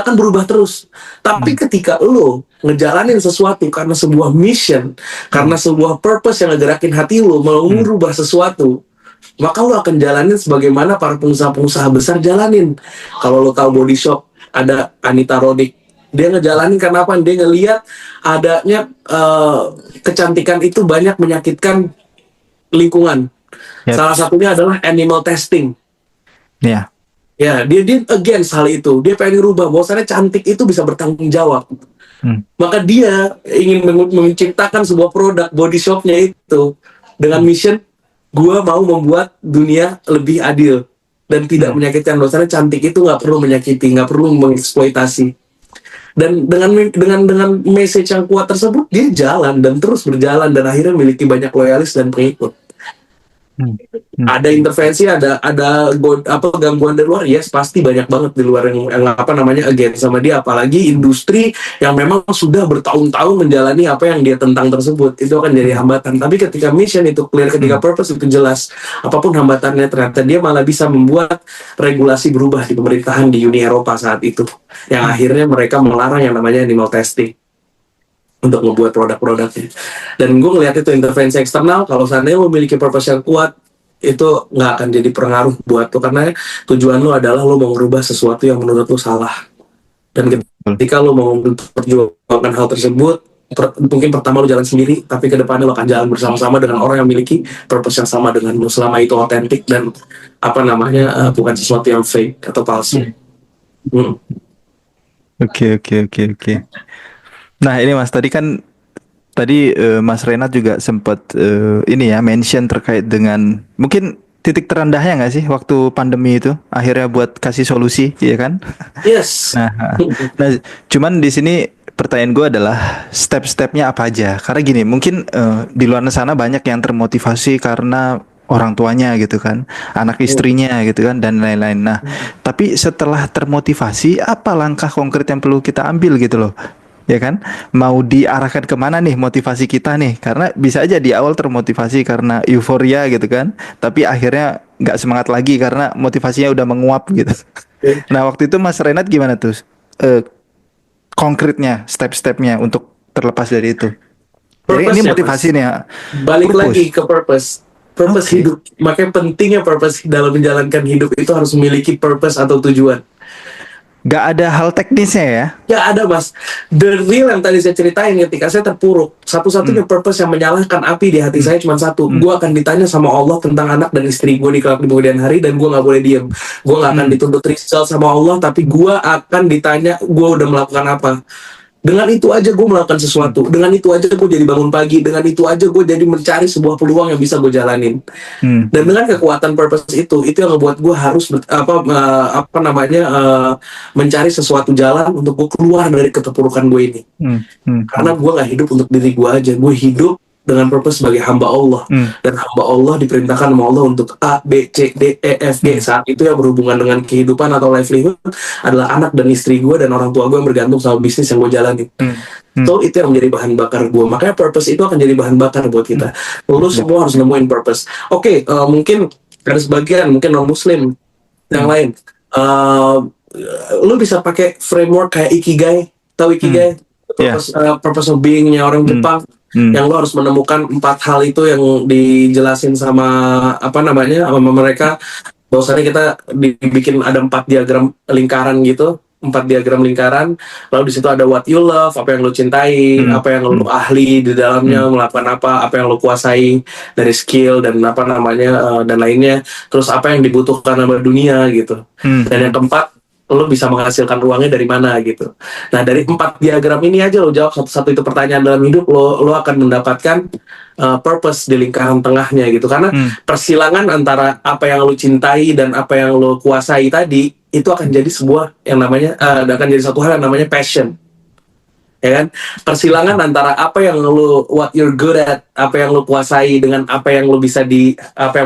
akan berubah terus. Tapi ketika lu ngejalanin sesuatu karena sebuah mission, karena sebuah purpose yang ngegerakin hati lu mau merubah sesuatu, maka lu akan jalanin sebagaimana para pengusaha-pengusaha besar jalanin. Kalau lu tahu Body Shop, ada Anita Roddick. Dia ngejalanin karena apa? Dia ngelihat adanya kecantikan itu banyak menyakitkan lingkungan. Salah satunya adalah animal testing. Ya, dia against hal itu. Dia pengen rubah bahwasannya cantik itu bisa bertanggung jawab. Maka dia ingin menciptakan sebuah produk body shopnya itu dengan mission, gue mau membuat dunia lebih adil dan tidak menyakitkan. Bahwasannya cantik itu nggak perlu menyakiti, nggak perlu mengeksploitasi. Dan dengan message yang kuat tersebut, dia jalan dan terus berjalan dan akhirnya memiliki banyak loyalis dan pengikut. Hmm. Hmm. Ada intervensi, apa gangguan dari luar, yes pasti banyak banget di luar yang apa namanya against sama dia, apalagi industri yang memang sudah bertahun-tahun menjalani apa yang dia tentang tersebut, itu akan jadi hambatan. Tapi ketika mission itu clear, ketika purpose itu jelas, apapun hambatannya ternyata dia malah bisa membuat regulasi berubah di pemerintahan di Uni Eropa saat itu, yang akhirnya mereka melarang yang namanya animal testing untuk membuat produk-produknya. Dan gue ngeliat itu intervensi eksternal, kalau seandainya lo memiliki purpose yang kuat, itu nggak akan jadi pengaruh buat lo, karena tujuan lo adalah lo mau merubah sesuatu yang menurut lo salah. Dan ketika lo mau memperjuangkan hal tersebut, mungkin pertama lo jalan sendiri, tapi kedepannya lo akan jalan bersama-sama dengan orang yang memiliki purpose yang sama dengan lo, selama itu otentik dan apa namanya bukan sesuatu yang fake atau palsu. Oke, oke, oke, oke. Nah, ini Mas, tadi Mas Renat juga sempat ini ya mention terkait dengan mungkin titik terendahnya nggak sih waktu pandemi itu akhirnya buat kasih solusi, ya kan? Yes. Nah, cuman di sini pertanyaan gue adalah step-stepnya apa aja? Karena gini, mungkin di luar sana banyak yang termotivasi karena orang tuanya gitu kan, anak istrinya gitu kan, dan lain-lain. Nah, tapi setelah termotivasi, apa langkah konkret yang perlu kita ambil gitu loh? Ya kan, mau diarahkan kemana nih motivasi kita nih? Karena bisa aja di awal termotivasi karena euforia gitu kan, tapi akhirnya nggak semangat lagi karena motivasinya udah menguap gitu. Nah, waktu itu Mas Renat gimana tuh? Eh, Konkretnya, step-stepnya untuk terlepas dari itu. Jadi ini Purpose-nya, Mas. motivasi nih ya. Balik Purpose. lagi ke purpose Oke. hidup. Makanya pentingnya purpose dalam menjalankan hidup itu harus memiliki purpose atau tujuan. Gak ada hal teknisnya ya. Ya ada, Mas. The real yang tadi saya ceritain, ketika saya terpuruk, satu-satunya purpose yang menyalakan api di hati saya cuma satu. Gue akan ditanya sama Allah tentang anak dan istri gue di kelak di kemudian hari, dan gue nggak boleh diem. Gue nggak akan dituntut result sama Allah, tapi gue akan ditanya gue udah melakukan apa. Dengan itu aja gue melakukan sesuatu. Dengan itu aja gue jadi bangun pagi. Dengan itu aja gue jadi mencari sebuah peluang yang bisa gue jalanin. Dan dengan kekuatan purpose itu yang ngebuat gue harus mencari sesuatu jalan untuk gue keluar dari keterpurukan gue ini. Karena gue nggak hidup untuk diri gue aja. Gue hidup dengan purpose sebagai hamba Allah. Dan hamba Allah diperintahkan sama Allah untuk A, B, C, D, E, F, G. Saat itu yang berhubungan dengan kehidupan atau livelihood adalah anak dan istri gue dan orang tua gue yang bergantung sama bisnis yang gue jalani. So itu yang menjadi bahan bakar gue. Makanya purpose itu akan jadi bahan bakar buat kita. Lu semua harus nemuin purpose. Oke, mungkin ada sebagian, mungkin non-muslim yang lain. Lu bisa pakai framework kayak Ikigai. Tahu Ikigai? Purpose of being-nya orang Jepang. Yang lo harus menemukan 4 hal itu yang dijelasin sama sama mereka, bahwasanya kita dibikin ada 4 diagram lingkaran gitu, 4 diagram lingkaran, lalu di situ ada what you love, apa yang lo cintai, apa yang lo ahli di dalamnya, melakukan apa yang lo kuasai dari skill dan dan lainnya, terus apa yang dibutuhkan sama dunia gitu, dan yang keempat lo bisa menghasilkan uangnya dari mana gitu. Nah, dari 4 diagram ini aja lo jawab satu-satu itu pertanyaan dalam hidup, lo akan mendapatkan purpose di lingkaran tengahnya gitu. Karena persilangan antara apa yang lo cintai dan apa yang lo kuasai tadi itu akan jadi sebuah yang namanya akan jadi satu hal yang namanya passion. Ya kan? Persilangan antara apa yang what you're good at, apa yang lo kuasai dengan apa yang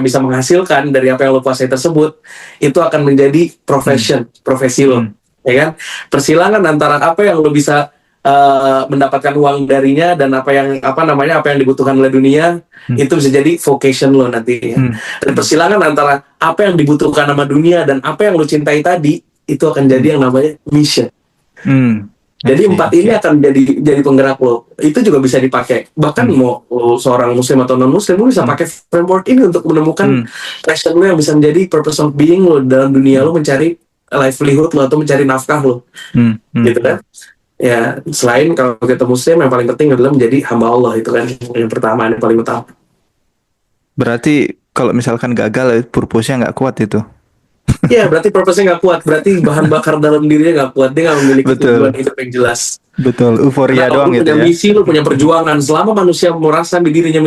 bisa menghasilkan dari apa yang lo kuasai tersebut, itu akan menjadi profesi lo, ya kan? Persilangan antara apa yang lo bisa mendapatkan uang darinya dan apa yang dibutuhkan oleh dunia, itu bisa jadi vocation lo nantinya. Dan persilangan antara apa yang dibutuhkan sama dunia dan apa yang lo cintai tadi, itu akan jadi yang namanya mission. Jadi 4 ini akan jadi penggerak lo. Itu juga bisa dipakai. Bahkan mau lo seorang muslim atau non muslim, lo bisa pakai framework ini untuk menemukan passion lo yang bisa menjadi purpose of being lo dalam dunia lo, mencari livelihood lo atau mencari nafkah lo. Gitu kan? Ya, selain kalau kita muslim, yang paling penting adalah menjadi hamba Allah, itu kan yang pertama, yang paling utama. Berarti kalau misalkan gagal, purpose-nya nggak kuat itu. Iya, berarti purpose-nya nggak kuat. Berarti bahan bakar dalam dirinya nggak kuat. Dia nggak memiliki tujuan hidup yang jelas. Betul, euforia doang gitu ya. Punya misi, lu punya perjuangan. Selama manusia merasa di dirinya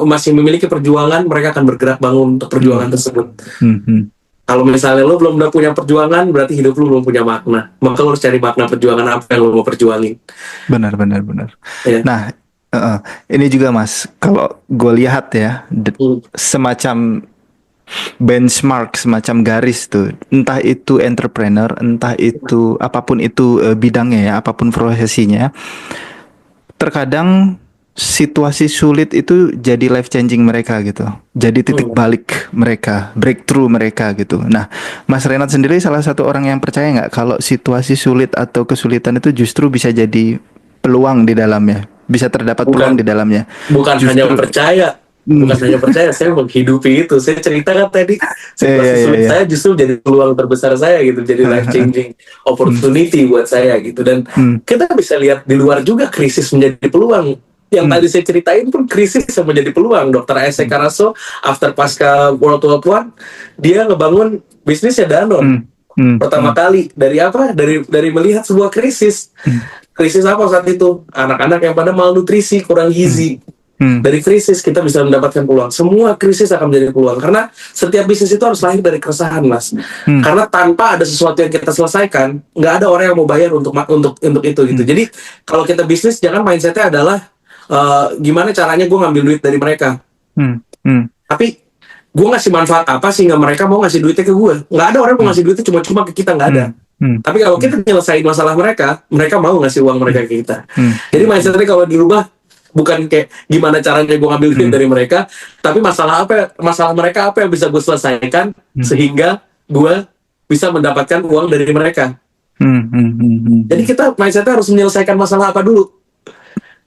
masih memiliki perjuangan, mereka akan bergerak bangun untuk perjuangan tersebut. Kalau misalnya lu belum punya perjuangan, berarti hidup lu belum punya makna. Maka lu harus cari makna perjuangan apa yang lu mau perjuangin. Benar. Ya. Nah, Ini juga Mas, kalau gue lihat ya, Hmm. semacam benchmark, semacam garis tuh, entah itu entrepreneur, entah itu apapun itu bidangnya ya, apapun profesinya, terkadang situasi sulit itu jadi life changing mereka gitu, jadi titik Hmm. balik mereka, breakthrough mereka gitu. Nah, Mas Renat sendiri salah satu orang yang percaya nggak kalau situasi sulit atau kesulitan itu justru bisa jadi peluang di dalamnya, bisa terdapat peluang Bukan di dalamnya, bukan hanya justru. percaya, Hmm. bukan hanya percaya, saya menghidupi itu. Saya ceritakan tadi, Iya situasi iya sulit iya. saya justru jadi peluang terbesar saya gitu, jadi life changing Hmm. opportunity buat saya gitu. Dan Hmm. kita bisa lihat di luar juga krisis menjadi peluang. Yang Hmm. tadi saya ceritain pun krisis yang menjadi peluang. Dr. Isaac Hmm. Karaso after pasca World War One, dia ngebangun bisnisnya Danone Hmm. Hmm. pertama Hmm. kali. Dari apa? Dari melihat sebuah krisis. Hmm. Krisis apa saat itu? Anak-anak yang pada malnutrisi, kurang Hmm. gizi. Hmm. Dari krisis kita bisa mendapatkan peluang. Semua krisis akan menjadi peluang karena setiap bisnis itu harus lahir dari keresahan, Mas. Hmm. Karena tanpa ada sesuatu yang kita selesaikan, nggak ada orang yang mau bayar untuk itu gitu. Hmm. Jadi kalau kita bisnis, jangan mindsetnya adalah gimana caranya gue ngambil duit dari mereka. Hmm. Hmm. Tapi gue ngasih manfaat apa sehingga mereka mau ngasih duitnya ke gue? Nggak ada orang mau Hmm. ngasih duitnya cuma-cuma ke kita, nggak ada. Hmm. Tapi kalau kita nyelesain masalah mereka, mereka mau ngasih uang mereka ke kita. Hmm. Jadi mindsetnya kalau dirubah, bukan kayak gimana caranya gue ngambil duit Hmm. dari mereka, tapi masalah mereka apa yang bisa gue selesaikan sehingga gue bisa mendapatkan uang dari mereka. Hmm. Hmm. Hmm. Jadi kita mindsetnya harus menyelesaikan masalah apa dulu,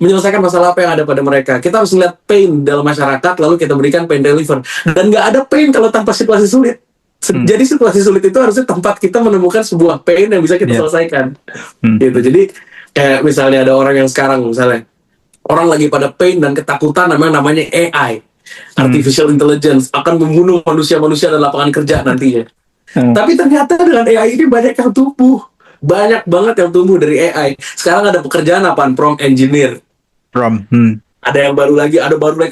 menyelesaikan masalah apa yang ada pada mereka. Kita harus melihat pain dalam masyarakat, lalu kita berikan pain reliever. Dan nggak ada pain kalau tanpa situasi sulit. Jadi situasi sulit itu harusnya tempat kita menemukan sebuah pain yang bisa kita Yeah. selesaikan. Hmm. Gitu. Jadi kayak misalnya ada orang yang sekarang misalnya orang lagi pada pain dan ketakutan namanya AI, artificial intelligence akan membunuh manusia-manusia dan lapangan kerja nantinya. Hmm. Tapi ternyata dengan AI ini banyak yang tumbuh. Banyak banget yang tumbuh dari AI. Sekarang ada pekerjaan apaan? Prompt engineer. From. Hmm. Ada baru lagi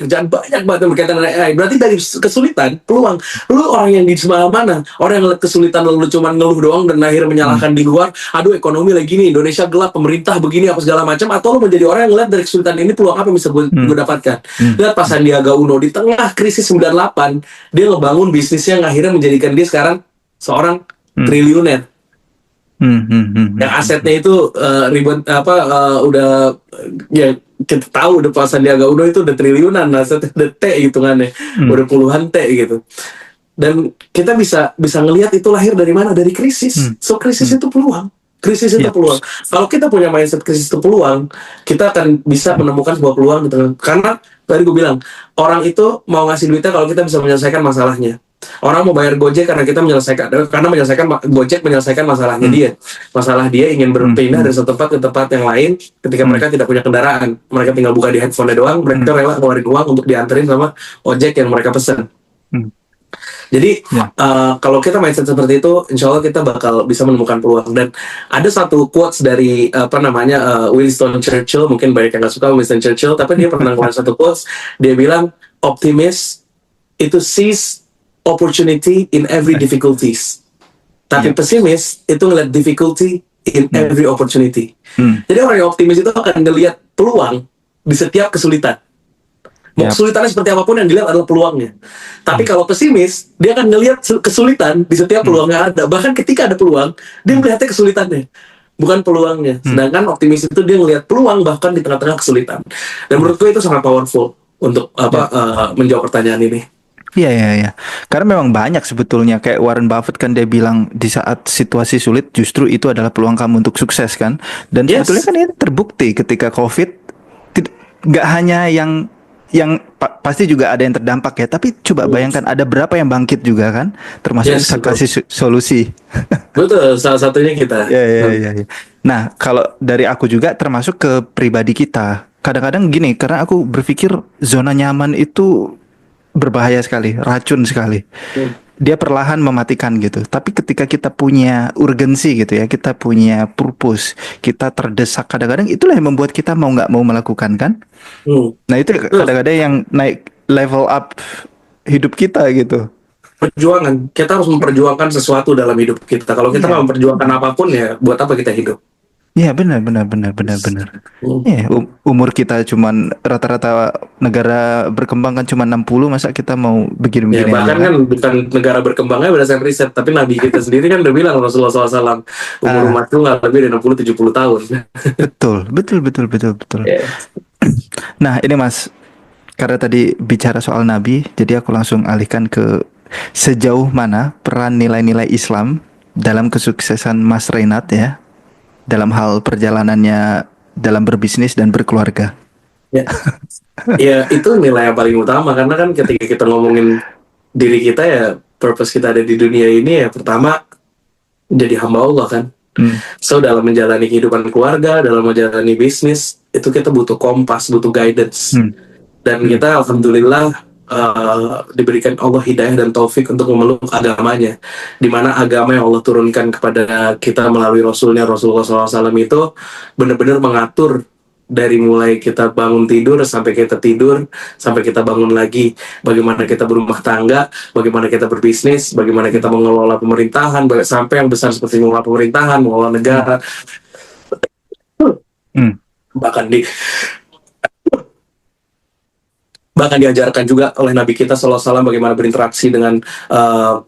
kerjaan banyak banget yang berkaitan dengan AI. Berarti dari kesulitan, peluang. Lu orang yang di sebelah mana? Orang yang ngeliat kesulitan lalu cuma ngeluh doang dan akhirnya menyalahkan di luar. Aduh ekonomi lagi nih, Indonesia gelap, pemerintah begini, apa segala macam. Atau lu menjadi orang yang ngeliat dari kesulitan ini peluang apa yang bisa gue dapatkan. Lihat pas Sandiaga Uno di tengah krisis 98, dia ngebangun bisnisnya yang akhirnya menjadikan dia sekarang seorang triliuner. Hmm. Hmm. Hmm. Yang asetnya itu udah ya kita tahu udah pas Sandiaga Uno itu udah triliunan, asetnya udah T hitungannya, udah puluhan T gitu. Dan kita bisa ngelihat itu lahir dari mana, dari krisis. So krisis itu peluang. Krisis itu Yep. peluang. Kalau kita punya mindset krisis itu peluang, kita akan bisa menemukan sebuah peluang gitu. Karena tadi gue bilang, orang itu mau ngasih duitnya kalau kita bisa menyelesaikan masalahnya. Orang mau bayar Gojek karena Gojek menyelesaikan masalahnya dia. Masalah dia ingin berpindah dari satu tempat ke tempat yang lain ketika mereka tidak punya kendaraan. Mereka tinggal buka di handphone doang, mereka rela ngeluarin uang untuk dianterin sama ojek yang mereka pesen. Jadi kalau kita mindset seperti itu, insya Allah kita bakal bisa menemukan peluang. Dan ada satu quotes dari Winston Churchill, mungkin banyak yang nggak suka Winston Churchill, tapi dia pernah ngeluarin satu quotes. Dia bilang, optimis itu sees opportunity in every difficulties. Tapi pesimis itu ngeliat difficulty in every opportunity. Jadi orang yang optimis itu akan ngeliat peluang di setiap kesulitan. Mau kesulitannya seperti apapun yang dilihat adalah peluangnya. Tapi kalau pesimis, dia akan ngelihat kesulitan di setiap peluang yang ada. Bahkan ketika ada peluang, dia melihatnya kesulitannya, bukan peluangnya. Sedangkan optimis itu dia ngelihat peluang bahkan di tengah-tengah kesulitan. Dan menurut gue itu sangat powerful untuk menjawab pertanyaan ini. Iya. Karena memang banyak sebetulnya, kayak Warren Buffett kan dia bilang di saat situasi sulit justru itu adalah peluang kamu untuk sukses kan. Dan sebetulnya kan ini terbukti ketika COVID, nggak hanya yang pasti juga ada yang terdampak ya. Tapi coba bayangkan ada berapa yang bangkit juga kan, termasuk kita kasih solusi. Betul, salah satunya kita. Iya. Nah, kalau dari aku juga termasuk ke pribadi kita. Kadang-kadang gini, karena aku berpikir zona nyaman itu berbahaya sekali, racun sekali. Dia perlahan mematikan gitu. Tapi ketika kita punya urgensi gitu ya, kita punya purpose, kita terdesak kadang-kadang, itulah yang membuat kita mau nggak mau melakukan kan. Nah itu kadang-kadang yang naik level up hidup kita gitu. Perjuangan, kita harus memperjuangkan sesuatu dalam hidup kita. Kalau kita nggak memperjuangkan apapun ya, buat apa kita hidup? Iya, benar benar benar benar benar. Hmm. Iya, umur kita cuman rata-rata negara berkembang kan cuma 60, masa kita mau Ya, begini-begini aja bahkan kan? kan bukan negara berkembangnya berdasarkan riset, tapi Nabi kita sendiri kan udah bilang Rasulullah SAW umur Ah, umat itu nggak lebih dari 60-70 tahun. betul, betul, betul, betul, betul. Ya, Nah, ini Mas, karena tadi bicara soal Nabi, jadi aku langsung alihkan ke sejauh mana peran nilai-nilai Islam dalam kesuksesan Mas Renat ya, dalam hal perjalanannya dalam berbisnis dan berkeluarga. ya, ya itu nilai yang paling utama karena kan ketika kita ngomongin diri kita ya purpose kita ada di dunia ini ya pertama jadi hamba Allah kan. Hmm. So dalam menjalani kehidupan keluarga, dalam menjalani bisnis itu kita butuh kompas, butuh guidance. Hmm. Dan Hmm. kita alhamdulillah diberikan Allah hidayah dan taufik untuk memeluk agamanya, di mana agama yang Allah turunkan kepada kita melalui Rasulnya Rasulullah SAW itu benar-benar mengatur dari mulai kita bangun tidur sampai kita tidur sampai kita bangun lagi, bagaimana kita berumah tangga, bagaimana kita berbisnis, bagaimana kita mengelola pemerintahan, sampai yang besar seperti mengelola pemerintahan, mengelola Hmm. negara, Hmm. bahkan diajarkan juga oleh Nabi kita SAW bagaimana berinteraksi dengan uh,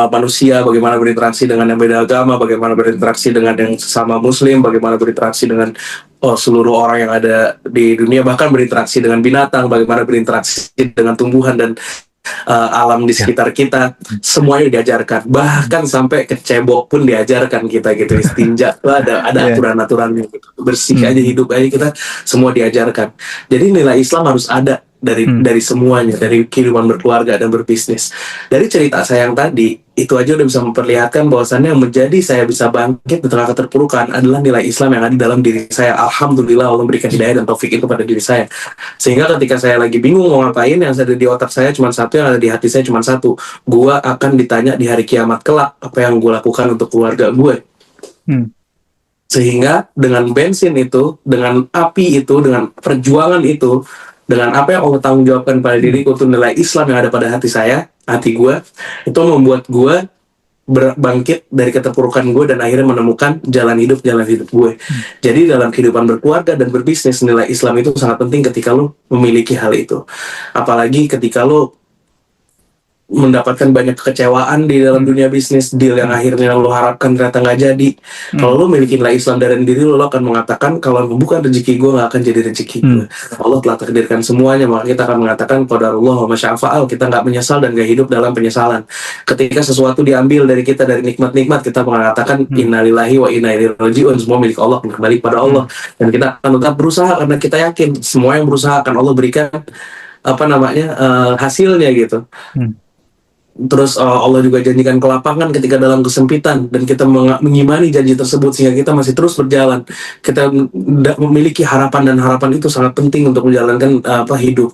manusia, bagaimana berinteraksi dengan yang beda agama, bagaimana berinteraksi dengan yang sesama muslim, bagaimana berinteraksi dengan seluruh orang yang ada di dunia, bahkan berinteraksi dengan binatang, bagaimana berinteraksi dengan tumbuhan dan alam di Ya. sekitar kita, semuanya diajarkan, bahkan sampai ke cebok pun diajarkan kita gitu, istinja ada Ya. aturan-aturannya gitu. Bersih aja, Hmm. hidup aja, kita semua diajarkan. Jadi nilai Islam harus ada Hmm. dari semuanya, dari kehidupan berkeluarga dan berbisnis. Dari cerita saya yang tadi itu aja udah bisa memperlihatkan bahwasannya yang menjadi saya bisa bangkit di tengah keterpurukan adalah nilai Islam yang ada dalam diri saya. Alhamdulillah Allah memberikan hidayah dan taufik itu pada diri saya, sehingga ketika saya lagi bingung mau ngapain, yang ada di otak saya cuma satu, yang ada di hati saya cuma satu: gua akan ditanya di hari kiamat kelak apa yang gue lakukan untuk keluarga gue. Hmm. Sehingga dengan bensin itu, dengan api itu, dengan perjuangan itu, dengan apa yang Allah tanggung jawabkan pada diriku, itu nilai Islam yang ada pada hati saya, hati gue, itu membuat gue bangkit dari keterpurukan gue dan akhirnya menemukan jalan hidup gue. Jadi dalam kehidupan berkeluarga dan berbisnis, nilai Islam itu sangat penting ketika lo memiliki hal itu. Apalagi ketika lo mendapatkan banyak kekecewaan di dalam dunia bisnis, deal yang akhirnya lo harapkan ternyata nggak jadi. Kalau lo milikin nilai Islam dari diri lo akan mengatakan kalau bukan rezeki gue nggak akan jadi rezeki gue. Allah telah takdirkan semuanya, maka kita akan mengatakan qadarullah wa masya'afa'al. Kita nggak menyesal dan nggak hidup dalam penyesalan. Ketika sesuatu diambil dari kita, dari nikmat-nikmat, kita mengatakan innalillahi wa inna ilaihi raji'un. Semua milik Allah, kembali pada Allah. Dan kita akan tetap berusaha karena kita yakin semua yang berusaha akan Allah berikan hasilnya gitu. Terus Allah juga janjikan kelapangan ketika dalam kesempitan, dan kita mengimani janji tersebut sehingga kita masih terus berjalan. Kita memiliki harapan, dan harapan itu sangat penting untuk menjalankan hidup.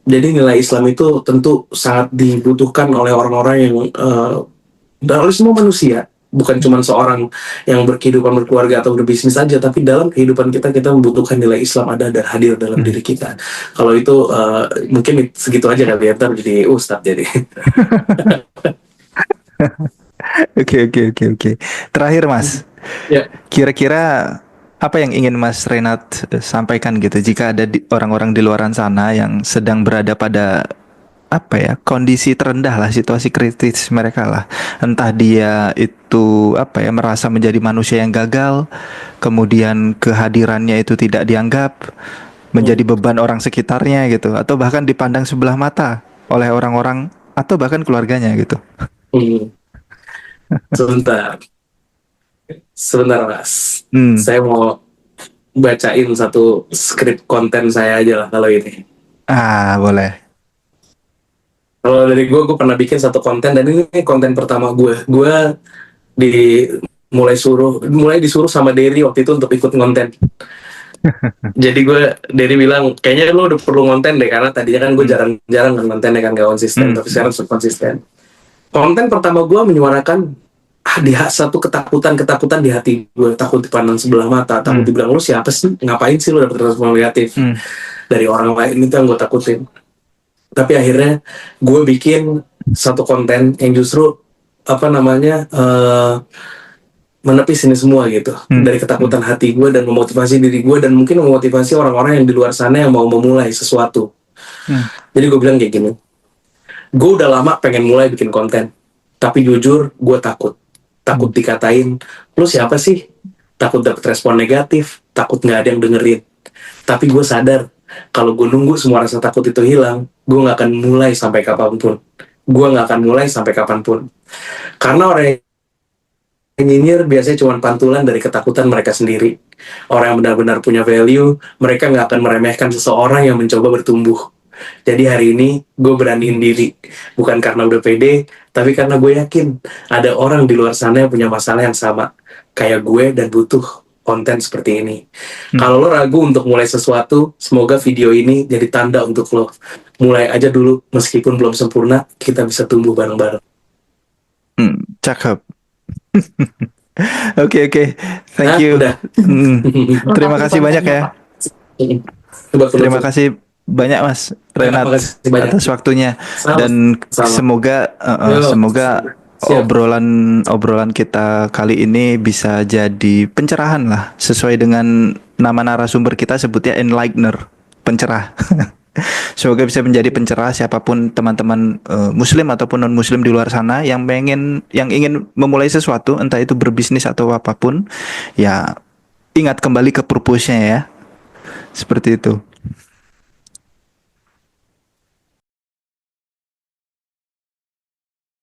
Jadi nilai Islam itu tentu sangat dibutuhkan oleh orang-orang yang oleh semua manusia, bukan cuma seorang yang berkehidupan berkeluarga atau berbisnis saja, tapi dalam kehidupan kita membutuhkan nilai Islam ada dan hadir dalam diri kita. Kalau itu mungkin segitu aja kali ya, ntar jadi ustadz jadi. Oke. Terakhir Mas, Ya. kira-kira apa yang ingin Mas Renat sampaikan gitu jika ada orang-orang di luaran sana yang sedang berada pada kondisi terendah lah, situasi kritis mereka lah, entah dia itu merasa menjadi manusia yang gagal, kemudian kehadirannya itu tidak dianggap, menjadi beban orang sekitarnya gitu, atau bahkan dipandang sebelah mata oleh orang-orang atau bahkan keluarganya gitu. Sebentar Mas, saya mau bacain satu skrip konten saya aja lah kalau ini. Boleh. Kalau dari gue pernah bikin satu konten, dan ini konten pertama gue. Gue mulai disuruh sama Derry waktu itu untuk ikut konten. Jadi Derry bilang, kayaknya lo udah perlu konten deh, karena tadinya kan gue jarang kontennya kan, gak konsisten, tapi sekarang konsisten. Konten pertama gue menyuarakan satu ketakutan di hati gue, takut dipandang sebelah mata, takut dibilang lo siapa sih, ngapain sih lo dapet respon negatif dari orang lain, itu yang gue takutin. Tapi akhirnya gue bikin satu konten yang justru menepis ini semua gitu, dari ketakutan hati gue, dan memotivasi diri gue, dan mungkin memotivasi orang-orang yang di luar sana yang mau memulai sesuatu. Jadi gue bilang kayak gini, gue udah lama pengen mulai bikin konten, tapi jujur gue takut dikatain, lu siapa sih? Takut dapet respon negatif, takut nggak ada yang dengerin. Tapi gue sadar, kalau gue nunggu semua rasa takut itu hilang, gue nggak akan mulai sampai kapanpun. Karena orang yang nyinyir biasanya cuma pantulan dari ketakutan mereka sendiri. Orang yang benar-benar punya value, mereka nggak akan meremehkan seseorang yang mencoba bertumbuh. Jadi hari ini gue beraniin diri, bukan karena udah pede, tapi karena gue yakin ada orang di luar sana yang punya masalah yang sama kayak gue dan butuh konten seperti ini. Kalau lo ragu untuk mulai sesuatu, semoga video ini jadi tanda untuk lo. Mulai aja dulu, meskipun belum sempurna, kita bisa tumbuh bareng-bareng. Cakep. Oke, thank Nah, you. udah. Terima kasih banyak ya. Terima kasih banyak Mas Renat atas waktunya, dan semoga Siap. obrolan kita kali ini bisa jadi pencerahan lah, sesuai dengan nama narasumber kita, sebutnya enlightener, pencerah. Semoga bisa menjadi pencerah siapapun teman-teman muslim ataupun non muslim di luar sana yang ingin memulai sesuatu, entah itu berbisnis atau apapun, ya ingat kembali ke purpose-nya ya. Seperti itu.